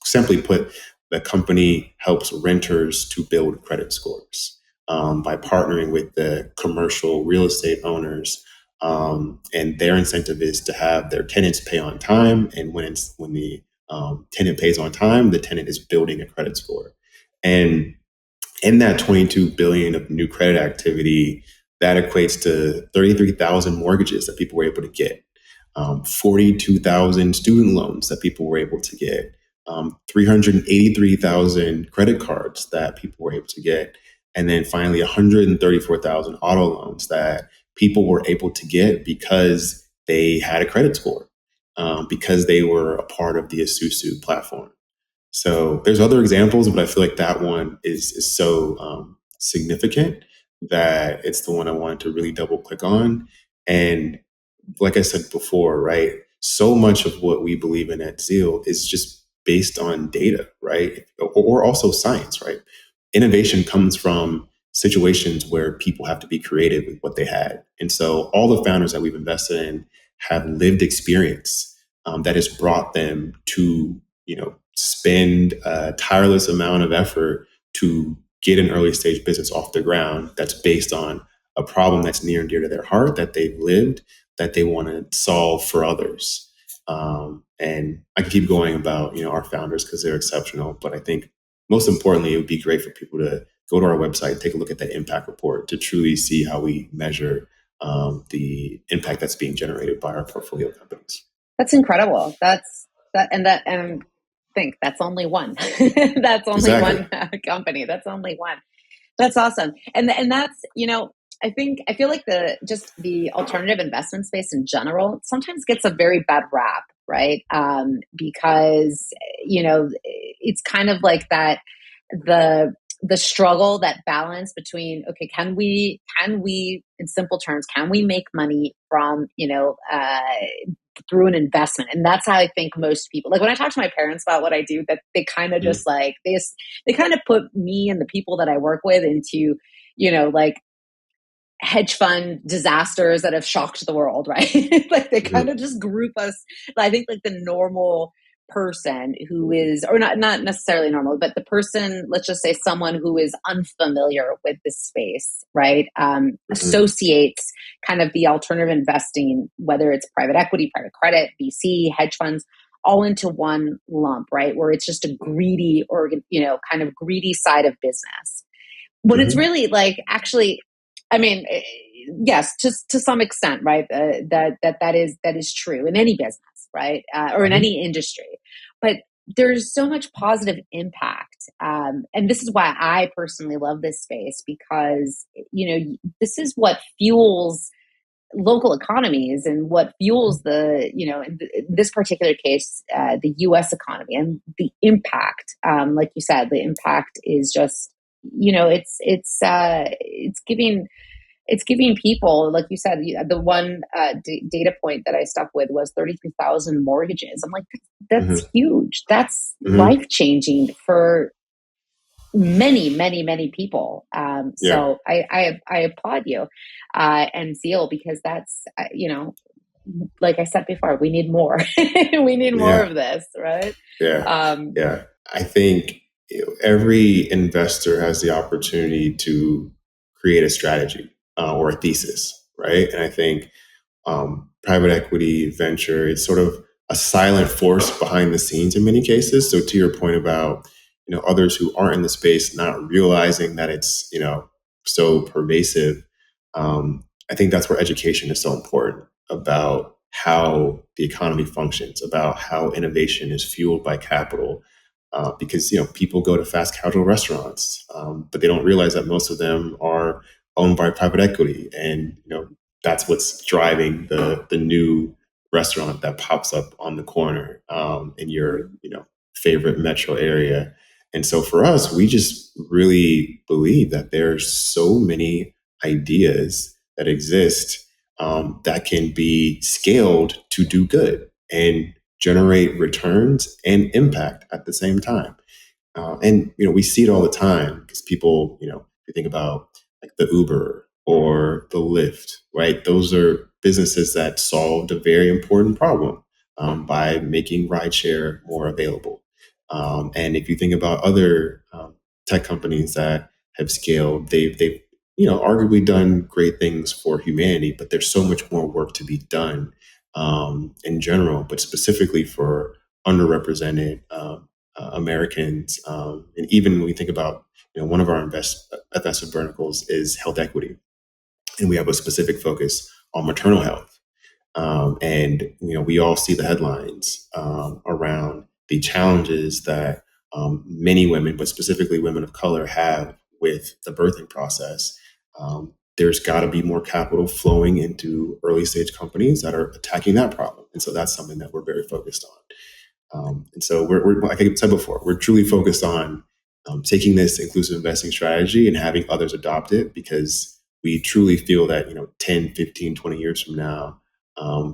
simply put, the company helps renters to build credit scores by partnering with the commercial real estate owners. And their incentive is to have their tenants pay on time. And when the tenant pays on time, the tenant is building a credit score. And in that 22 billion of new credit activity, that equates to 33,000 mortgages that people were able to get, 42,000 student loans that people were able to get, 383,000 credit cards that people were able to get, and then finally 134,000 auto loans that people were able to get because they had a credit score, because they were a part of the Asusu platform. So there's other examples, but I feel like that one is so significant that it's the one I wanted to really double click on. And like I said before, right, so much of what we believe in at Zeal is just based on data, right? Or also science, right? Innovation comes from situations where people have to be creative with what they had. And so all the founders that we've invested in have lived experience that has brought them to, spend a tireless amount of effort to get an early stage business off the ground that's based on a problem that's near and dear to their heart, that they've lived, that they want to solve for others. And I can keep going about, our founders because they're exceptional. But I think most importantly, it would be great for people to go to our website, take a look at that impact report to truly see how we measure the impact that's being generated by our portfolio companies. That's incredible. And think that's only one. That's only Exactly. one company. That's only one. That's awesome. And that's, I feel like the alternative investment space in general sometimes gets a very bad rap, right? Because, it's kind of like that, the struggle, that balance between, okay, can we, in simple terms, can we make money from, through an investment? And that's how I think most people, like when I talk to my parents about what I do, that they kind of just like, they kind of put me and the people that I work with into, like hedge fund disasters that have shocked the world, right? Like they kind of just group us. I think like the normal person who is, or not necessarily normal, but the person, let's just say someone who is unfamiliar with this space, right? Associates kind of the alternative investing, whether it's private equity, private credit, VC, hedge funds, all into one lump, right? Where it's just a greedy or, kind of greedy side of business. When it's really like, actually, I mean, yes, just to some extent, right? That is true in any business, right? Or in any industry. But there's so much positive impact. And this is why I personally love this space, because, this is what fuels local economies and what fuels the, in this particular case, the U.S. economy, and the impact. Like you said, the impact is just, it's giving it's giving people, like you said, the one data point that I stuck with was 33,000 mortgages. I'm like, that's huge. That's life changing for many, many, many people. So I applaud you and Zeal, because that's, like I said before, we need more. We need more of this, right? I think every investor has the opportunity to create a strategy or a thesis, right? And I think private equity, venture, it's sort of a silent force behind the scenes in many cases. So to your point about, others who aren't in the space not realizing that it's, so pervasive, I think that's where education is so important about how the economy functions, about how innovation is fueled by capital. Because people go to fast casual restaurants, but they don't realize that most of them are owned by private equity, and that's what's driving the new restaurant that pops up on the corner in your favorite metro area. And so for us, we just really believe that there's so many ideas that exist that can be scaled to do good and generate returns and impact at the same time. And we see it all the time because people, if you think about like the Uber or the Lyft, right? Those are businesses that solved a very important problem by making rideshare more available. And if you think about other tech companies that have scaled, they've arguably done great things for humanity, but there's so much more work to be done in general, but specifically for underrepresented Americans. And even when we think about, one of our investment verticals is health equity, and we have a specific focus on maternal health. And we all see the headlines around the challenges that many women, but specifically women of color, have with the birthing process. There's got to be more capital flowing into early stage companies that are attacking that problem. And so that's something that we're very focused on. And so we're, like I said before, we're truly focused on taking this inclusive investing strategy and having others adopt it, because we truly feel that, 10, 15, 20 years from now,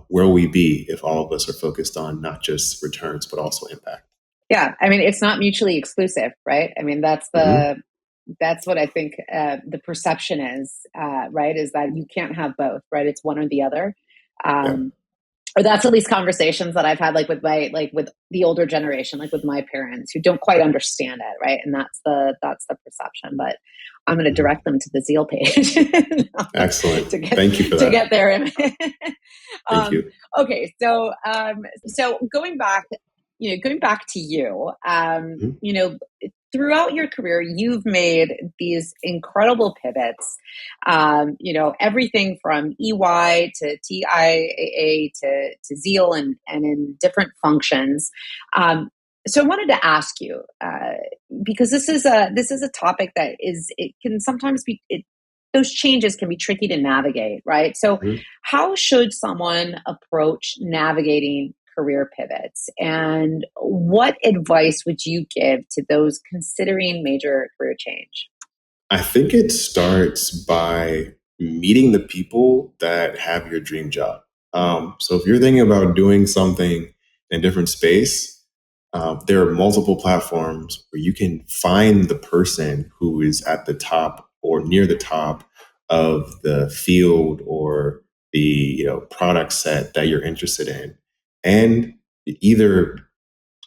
where will we be if all of us are focused on not just returns, but also impact? Yeah. I mean, it's not mutually exclusive, right? I mean, that's what I think the perception is, right? Is that you can't have both, right? It's one or the other. Or that's at least conversations that I've had, like with the older generation, like with my parents who don't quite understand it, right? And that's the perception. But I'm going to direct them to the Zeal page. Excellent. Thank you for that. To get there. Thank you. Okay, so going back to you, throughout your career, you've made these incredible pivots, everything from EY to TIAA to Zeal and in different functions. So I wanted to ask you, because this is a topic that it can sometimes be, those changes can be tricky to navigate, right? So how should someone approach navigating career pivots, and what advice would you give to those considering major career change? I think it starts by meeting the people that have your dream job. So if you're thinking about doing something in a different space, there are multiple platforms where you can find the person who is at the top or near the top of the field or the product set that you're interested in, and either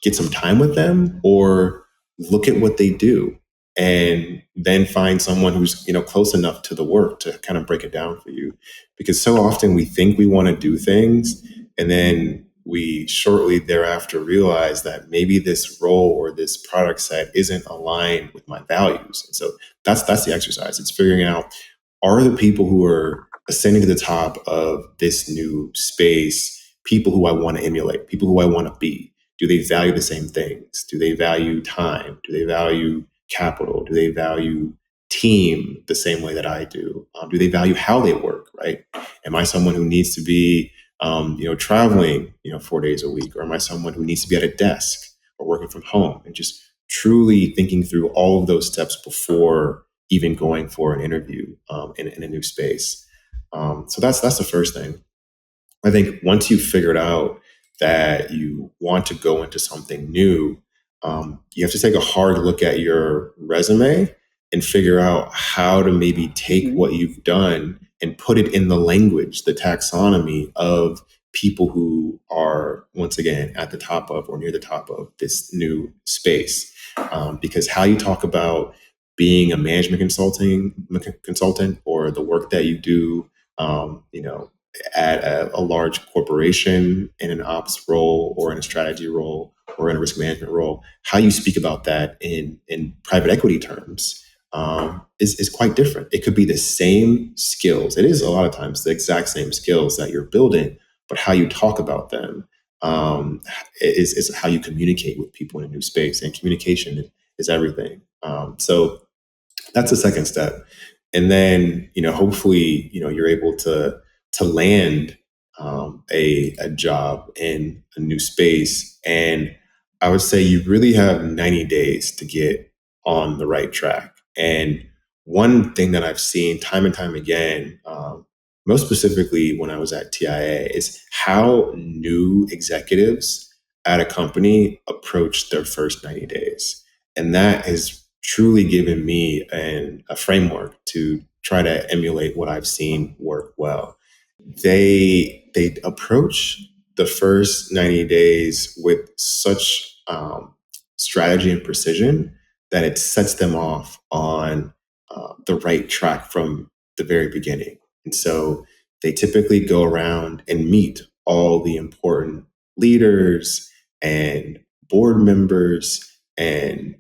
get some time with them or look at what they do, and then find someone who's close enough to the work to kind of break it down for you. Because so often we think we want to do things, and then we shortly thereafter realize that maybe this role or this product set isn't aligned with my values. And so that's the exercise. It's figuring out, are the people who are ascending to the top of this new space people who I want to emulate, people who I want to be? Do they value the same things? Do they value time? Do they value capital? Do they value team the same way that I do? Do they value how they work, right? Am I someone who needs to be, traveling, 4 days a week? Or am I someone who needs to be at a desk or working from home? And just truly thinking through all of those steps before even going for an interview in a new space. So that's the first thing. I think once you've figured out that you want to go into something new, you have to take a hard look at your resume and figure out how to maybe take what you've done and put it in the language, the taxonomy of people who are, once again, at the top of or near the top of this new space. Because how you talk about being a management consultant or the work that you do, at a large corporation in an ops role or in a strategy role or in a risk management role, how you speak about that in private equity terms is quite different. It could be the same skills. It is a lot of times the exact same skills that you're building, but how you talk about them is how you communicate with people in a new space. And communication is everything. So that's the second step. And then, hopefully, you're able to land a job in a new space. And I would say you really have 90 days to get on the right track. And one thing that I've seen time and time again, most specifically when I was at TIAA, is how new executives at a company approach their first 90 days. And that has truly given me a framework to try to emulate what I've seen work well. They approach the first 90 days with such strategy and precision that it sets them off on the right track from the very beginning. And so they typically go around and meet all the important leaders and board members and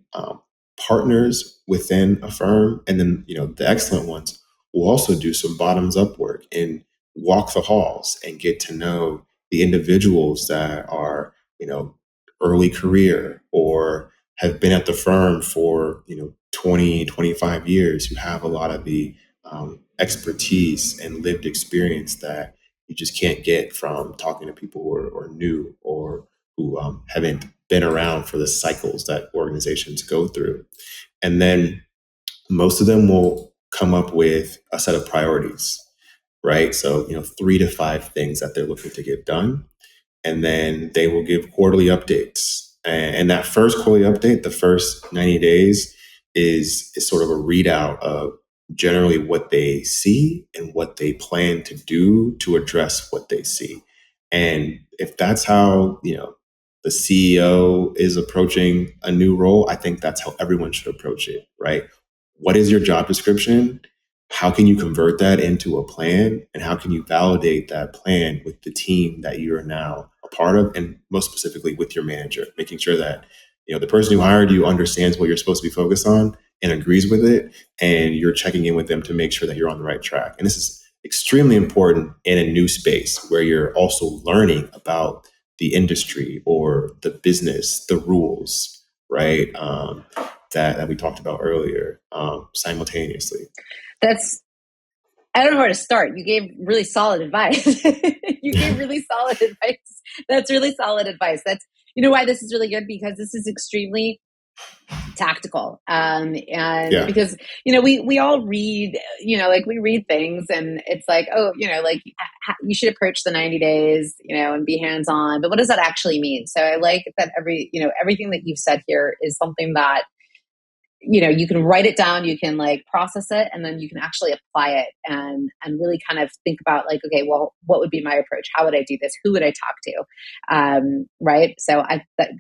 partners within a firm. And then, the excellent ones will also do some bottoms up work and walk the halls and get to know the individuals that are, early career or have been at the firm for, 20, 25 years, who have a lot of the expertise and lived experience that you just can't get from talking to people who are new or who haven't been around for the cycles that organizations go through. And then most of them will come up with a set of priorities, right? So, 3 to 5 things that they're looking to get done. And then they will give quarterly updates. And that first quarterly update, the first 90 days is sort of a readout of generally what they see and what they plan to do to address what they see. And if that's how, the CEO is approaching a new role, I think that's how everyone should approach it, right? What is your job description? How can you convert that into a plan? And how can you validate that plan with the team that you're now a part of? And most specifically with your manager, making sure that, the person who hired you understands what you're supposed to be focused on and agrees with it. And you're checking in with them to make sure that you're on the right track. And this is extremely important in a new space where you're also learning about the industry or the business, the rules, right? That we talked about earlier simultaneously. I don't know where to start. You gave really solid advice. That's really solid advice. That's, why this is really good, because this is extremely tactical. Because, we all read, we read things and it's like, oh, you should approach the 90 days, and be hands-on. But what does that actually mean? So I like that everything that you've said here is something that, you can write it down, you can process it, and then you can actually apply it and really kind of think about okay, well, what would be my approach? How would I do this? Who would I talk to? Right. So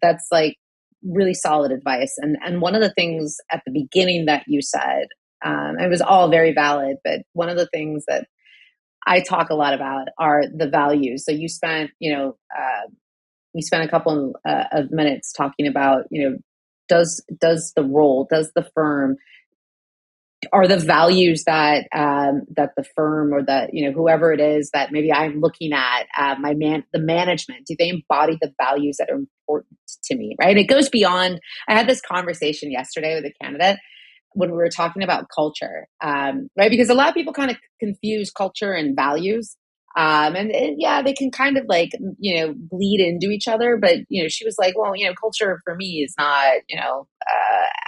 that's really solid advice. And one of the things at the beginning that you said, it was all very valid, but one of the things that I talk a lot about are the values. So you spent, a couple of minutes talking about, does the firm, are the values that the firm or that whoever it is that maybe I'm looking at, the management, do they embody the values that are important to me, right? It goes beyond. I had this conversation yesterday with a candidate when we were talking about culture, right? Because a lot of people kind of confuse culture and values. Yeah, they can kind of like, bleed into each other. But, she was like, well, culture for me is not,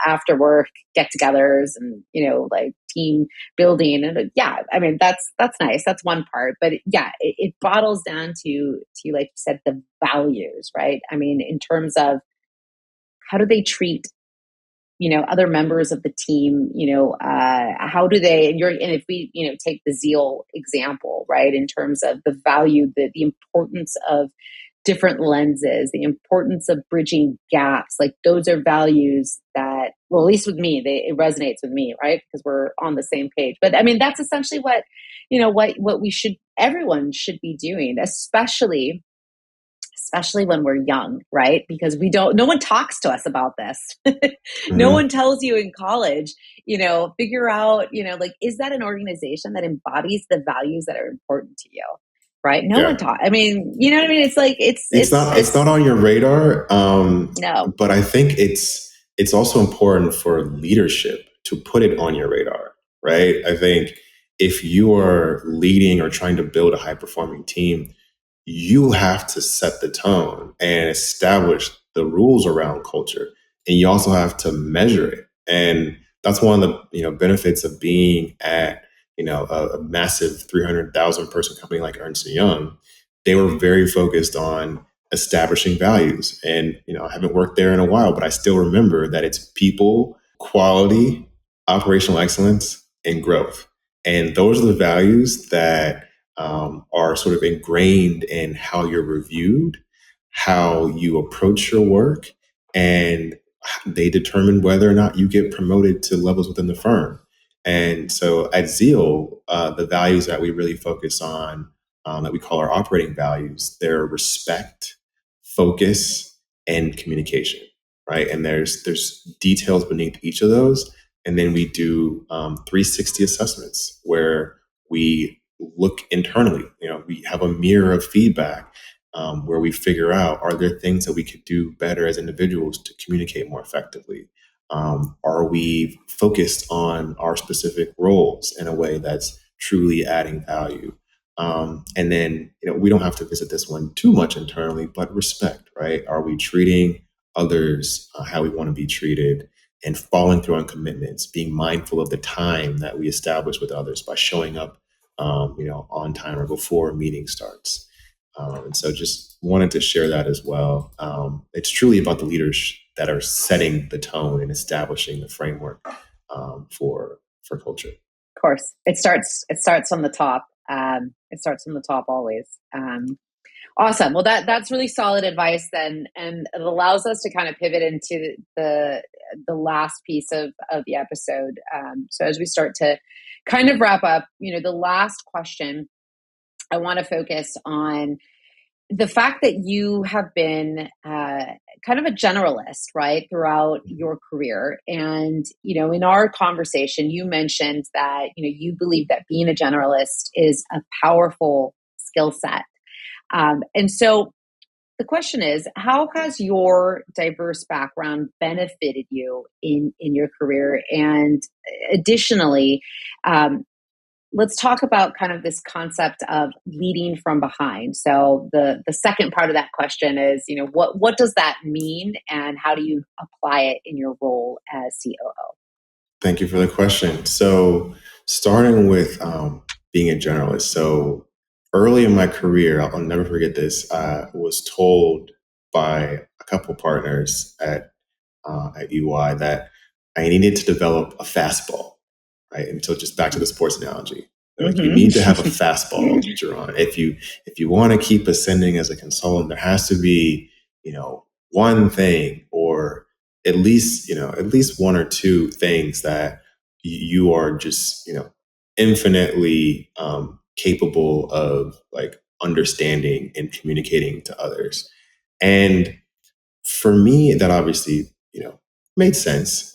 after work get togethers and, like team building. And yeah, I mean, that's nice. That's one part. But yeah, it bottles down to, like you said, the values, right? I mean, in terms of how do they treat other members of the team, how do they, and if we, take the Zeal example, right, in terms of the value, the importance of different lenses, the importance of bridging gaps, like those are values that, well, at least with me, it resonates with me, right? Because we're on the same page. But I mean, that's essentially what, everyone should be doing, especially when we're young, right? Because no one talks to us about this. No one tells you in college, figure out, like, is that an organization that embodies the values that are important to you? Right? No one talks. I mean, you know what I mean? It's like, it's not on your radar. No. But I think it's also important for leadership to put it on your radar, right? I think if you are leading or trying to build a high performing team, you have to set the tone and establish the rules around culture. And you also have to measure it. And that's one of the benefits of being at a massive 300,000 person company like Ernst & Young. They were very focused on establishing values. And I haven't worked there in a while, but I still remember that it's people, quality, operational excellence, and growth. And those are the values that are sort of ingrained in how you're reviewed, how you approach your work, and they determine whether or not you get promoted to levels within the firm. And so at Zeal, the values that we really focus on, that we call our operating values, they're respect, focus, and communication, right? And there's details beneath each of those. And then we do 360 assessments where we look internally. We have a mirror of feedback where we figure out, are there things that we could do better as individuals to communicate more effectively? Are we focused on our specific roles in a way that's truly adding value? And then, we don't have to visit this one too much internally, but respect, right? Are we treating others how we want to be treated? And following through on commitments, being mindful of the time that we establish with others by showing up, on time or before a meeting starts. And so just wanted to share that as well. It's truly about the leaders that are setting the tone and establishing the framework for culture. Of course, it starts from the top. It starts from the top always. Awesome. Well, that's really solid advice then, and it allows us to kind of pivot into the last piece of the episode. So as we start to kind of wrap up, the last question, I want to focus on the fact that you have been kind of a generalist, right, throughout your career. And, in our conversation, you mentioned that, you believe that being a generalist is a powerful skill set. And so the question is, how has your diverse background benefited you in your career? And additionally, let's talk about kind of this concept of leading from behind. So the second part of that question is, what does that mean and how do you apply it in your role as COO? Thank you for the question. So starting with being a generalist. So early in my career, I'll never forget this, I was told by a couple partners at UI that I needed to develop a fastball, right? And so just back to the sports analogy. Like, you need to have a fastball, Jarron. If you want to keep ascending as a consultant, there has to be, one thing, or at least one or two things that you are just, infinitely capable of, like, understanding and communicating to others. And for me, that obviously, made sense.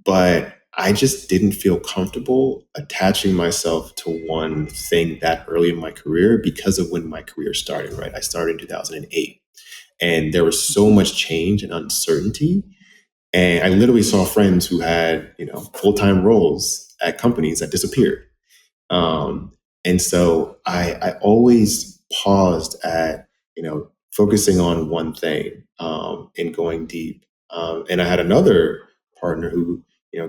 But I just didn't feel comfortable attaching myself to one thing that early in my career because of when my career started, right? I started in 2008, and there was so much change and uncertainty. And I literally saw friends who had, full-time roles at companies that disappeared. And so I always paused at, focusing on one thing and going deep. And I had another partner who,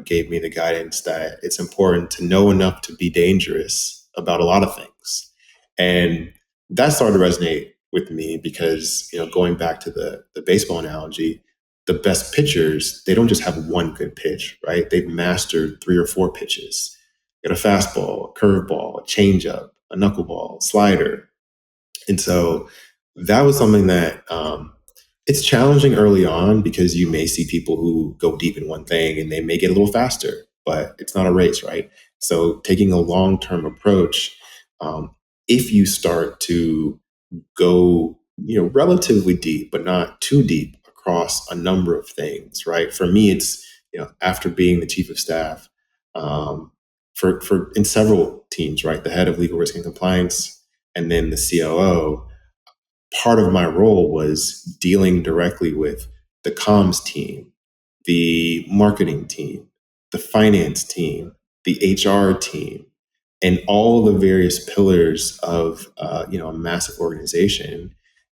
gave me the guidance that it's important to know enough to be dangerous about a lot of things. And that started to resonate with me because, going back to the baseball analogy, the best pitchers, they don't just have one good pitch, right? They've mastered 3 or 4 pitches. You got a fastball, a curveball, a changeup, a knuckleball, slider. And so that was something that it's challenging early on because you may see people who go deep in one thing and they may get a little faster, but it's not a race, right? So taking a long-term approach, if you start to go, relatively deep, but not too deep across a number of things, right? For me, it's, after being the chief of staff, for in several teams, right? The head of legal risk and compliance, and then the COO. Part of my role was dealing directly with the comms team, the marketing team, the finance team, the HR team, and all the various pillars of a massive organization,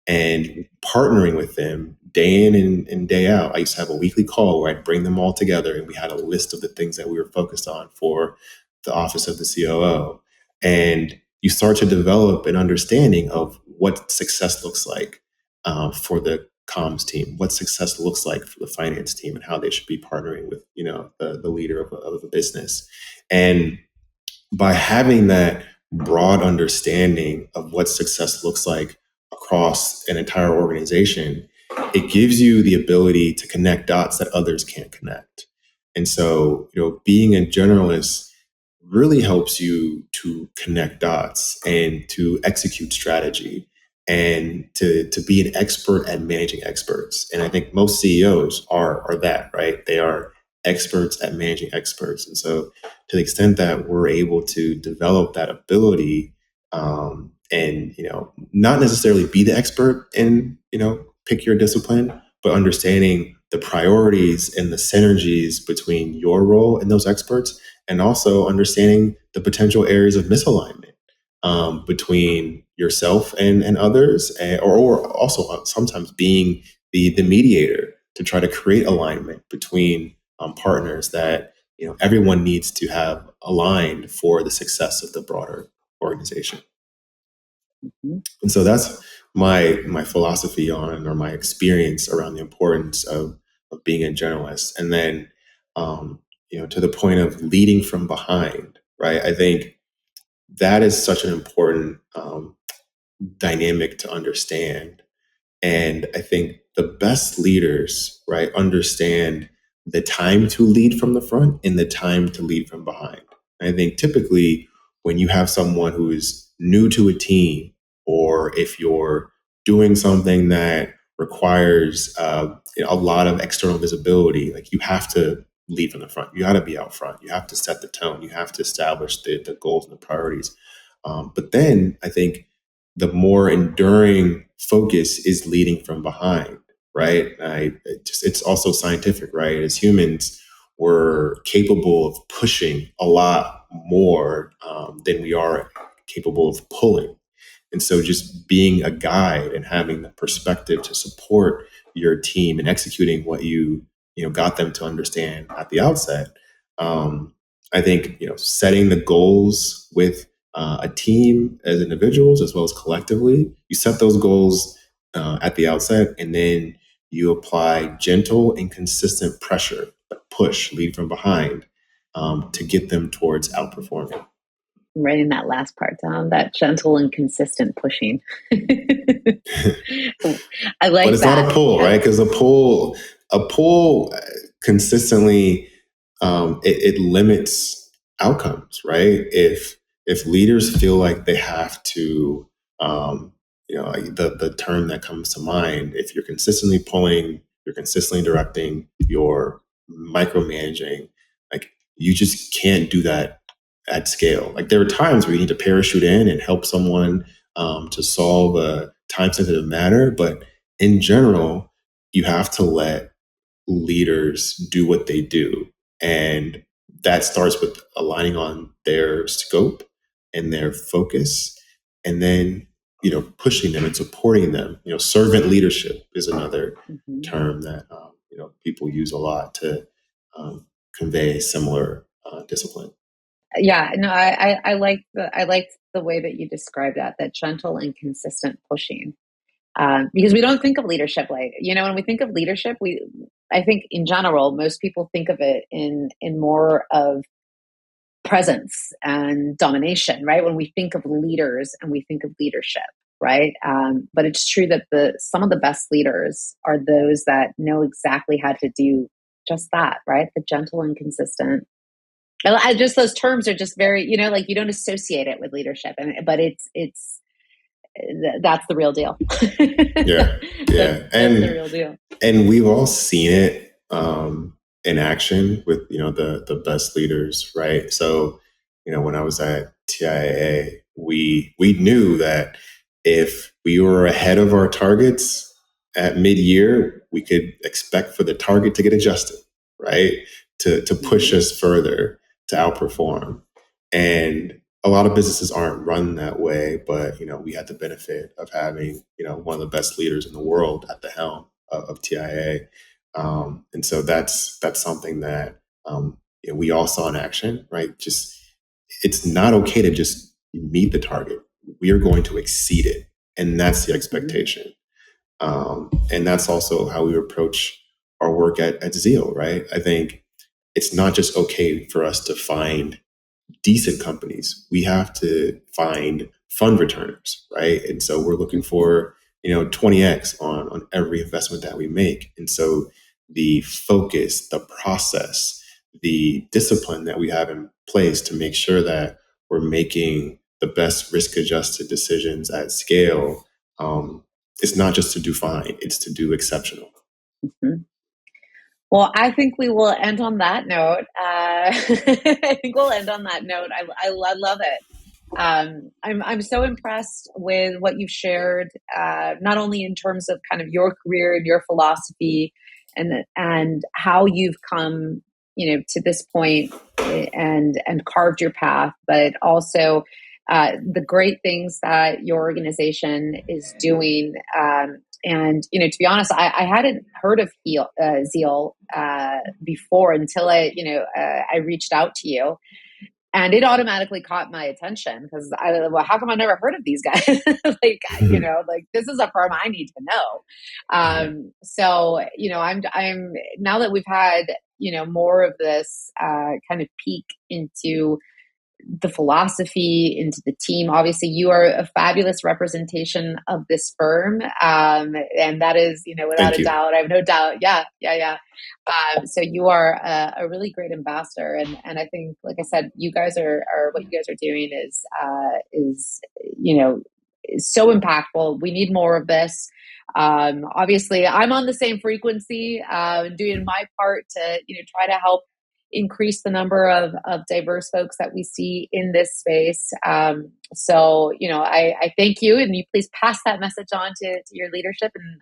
and partnering with them day in and day out. I used to have a weekly call where I'd bring them all together and we had a list of the things that we were focused on for the office of the COO. And you start to develop an understanding of what success looks like for the comms team, what success looks like for the finance team, and how they should be partnering with the leader of a business. And by having that broad understanding of what success looks like across an entire organization, it gives you the ability to connect dots that others can't connect. And so, being a generalist really helps you to connect dots and to execute strategy and to be an expert at managing experts. And I think most CEOs are that, right? They are experts at managing experts. And so to the extent that we're able to develop that ability, and not necessarily be the expert in pick your discipline, but understanding the priorities and the synergies between your role and those experts, and also understanding the potential areas of misalignment between yourself and others, or also sometimes being the mediator to try to create alignment between partners that everyone needs to have aligned for the success of the broader organization. Mm-hmm. And so that's my philosophy on, or my experience around the importance of being a journalist. And then to the point of leading from behind, right? I think that is such an important dynamic to understand. And I think the best leaders, right, understand the time to lead from the front and the time to lead from behind. And I think typically when you have someone who is new to a team, or if you're doing something that requires a lot of external visibility, like you have to lead from the front. You got to be out front. You have to set the tone. You have to establish the goals and the priorities. But then I think the more enduring focus is leading from behind, right? It's also scientific, right? As humans, we're capable of pushing a lot more than we are capable of pulling. And so just being a guide and having the perspective to support your team and executing what you got them to understand at the outset. I think setting the goals with a team as individuals as well as collectively, you set those goals at the outset, and then you apply gentle and consistent pressure, push, lead from behind, to get them towards outperforming. I'm writing that last part down, that gentle and consistent pushing. I like that. But it's not a pull, right? Because a pull consistently, it limits outcomes, right? If leaders feel like they have to, the term that comes to mind, if you're consistently pulling, you're consistently directing, you're micromanaging, like you just can't do that at scale. Like there are times where you need to parachute in and help someone to solve a time-sensitive matter, but in general, you have to let leaders do what they do. And that starts with aligning on their scope and their focus, and then, pushing them and supporting them. Servant leadership is another term that, people use a lot to convey similar discipline. Yeah, no, I like the way that you described that gentle and consistent pushing. Because we don't think of leadership like, when we think of leadership, I think in general, most people think of it in more of presence and domination, right? When we think of leaders and we think of leadership, right? But it's true that some of the best leaders are those that know exactly how to do just that, right? The gentle and consistent. Just those terms are just very, like you don't associate it with leadership, but it's that's the real deal. Yeah. That's the real deal. And we've all seen it in action with, the best leaders, right? So, when I was at TIAA, we knew that if we were ahead of our targets at mid-year, we could expect for the target to get adjusted, right? To push us further, to outperform. And a lot of businesses aren't run that way, but, we had the benefit of having, one of the best leaders in the world at the helm of TIAA. And so that's something that we all saw in action, right? It's not okay to just meet the target. We are going to exceed it. And that's the expectation. And that's also how we approach our work at Zeal, right? I think it's not just okay for us to find decent companies. We have to find fund returners, right? And so we're looking for, 20x on every investment that we make. And so the focus, the process, the discipline that we have in place to make sure that we're making the best risk-adjusted decisions at scale, it's not just to do fine, it's to do exceptional. Mm-hmm. Well, I think we will end on that note. I think we'll end on that note. I love it. I'm so impressed with what you've shared, not only in terms of kind of your career and your philosophy, and how you've come, to this point and carved your path, but also the great things that your organization is doing. And, to be honest, I hadn't heard of Zeal before until I reached out to you. And it automatically caught my attention because how come I never heard of these guys? like this is a firm I need to know. So, I'm now that we've had, more of this kind of peek into the philosophy, into the team. Obviously, you are a fabulous representation of this firm. And that is, without a doubt, I have no doubt. Yeah. So you are a really great ambassador. And I think, like I said, you guys are what you guys are doing is so impactful. We need more of this. Obviously, I'm on the same frequency, doing my part to, try to help increase the number of diverse folks that we see in this space. So, I thank you, and you please pass that message on to your leadership, and,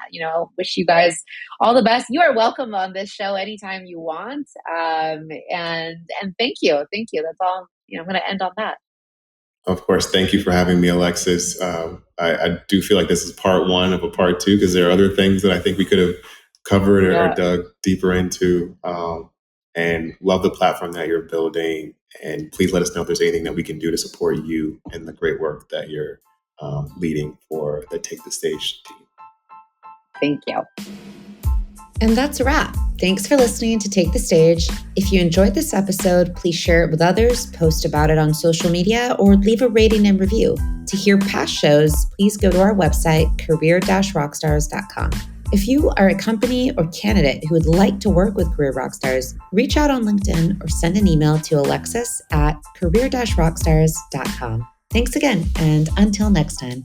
wish you guys all the best. You are welcome on this show anytime you want. And thank you. That's all, I'm going to end on that. Of course. Thank you for having me, Alexis. I do feel like this is part one of a part two, because there are other things that I think we could have covered or dug deeper into. And love the platform that you're building. And please let us know if there's anything that we can do to support you and the great work that you're leading for the Take the Stage team. Thank you. And that's a wrap. Thanks for listening to Take the Stage. If you enjoyed this episode, please share it with others, post about it on social media, or leave a rating and review. To hear past shows, please go to our website, career-rockstars.com. If you are a company or candidate who would like to work with Career Rockstars, reach out on LinkedIn or send an email to Alexis at career-rockstars.com. Thanks again, and until next time.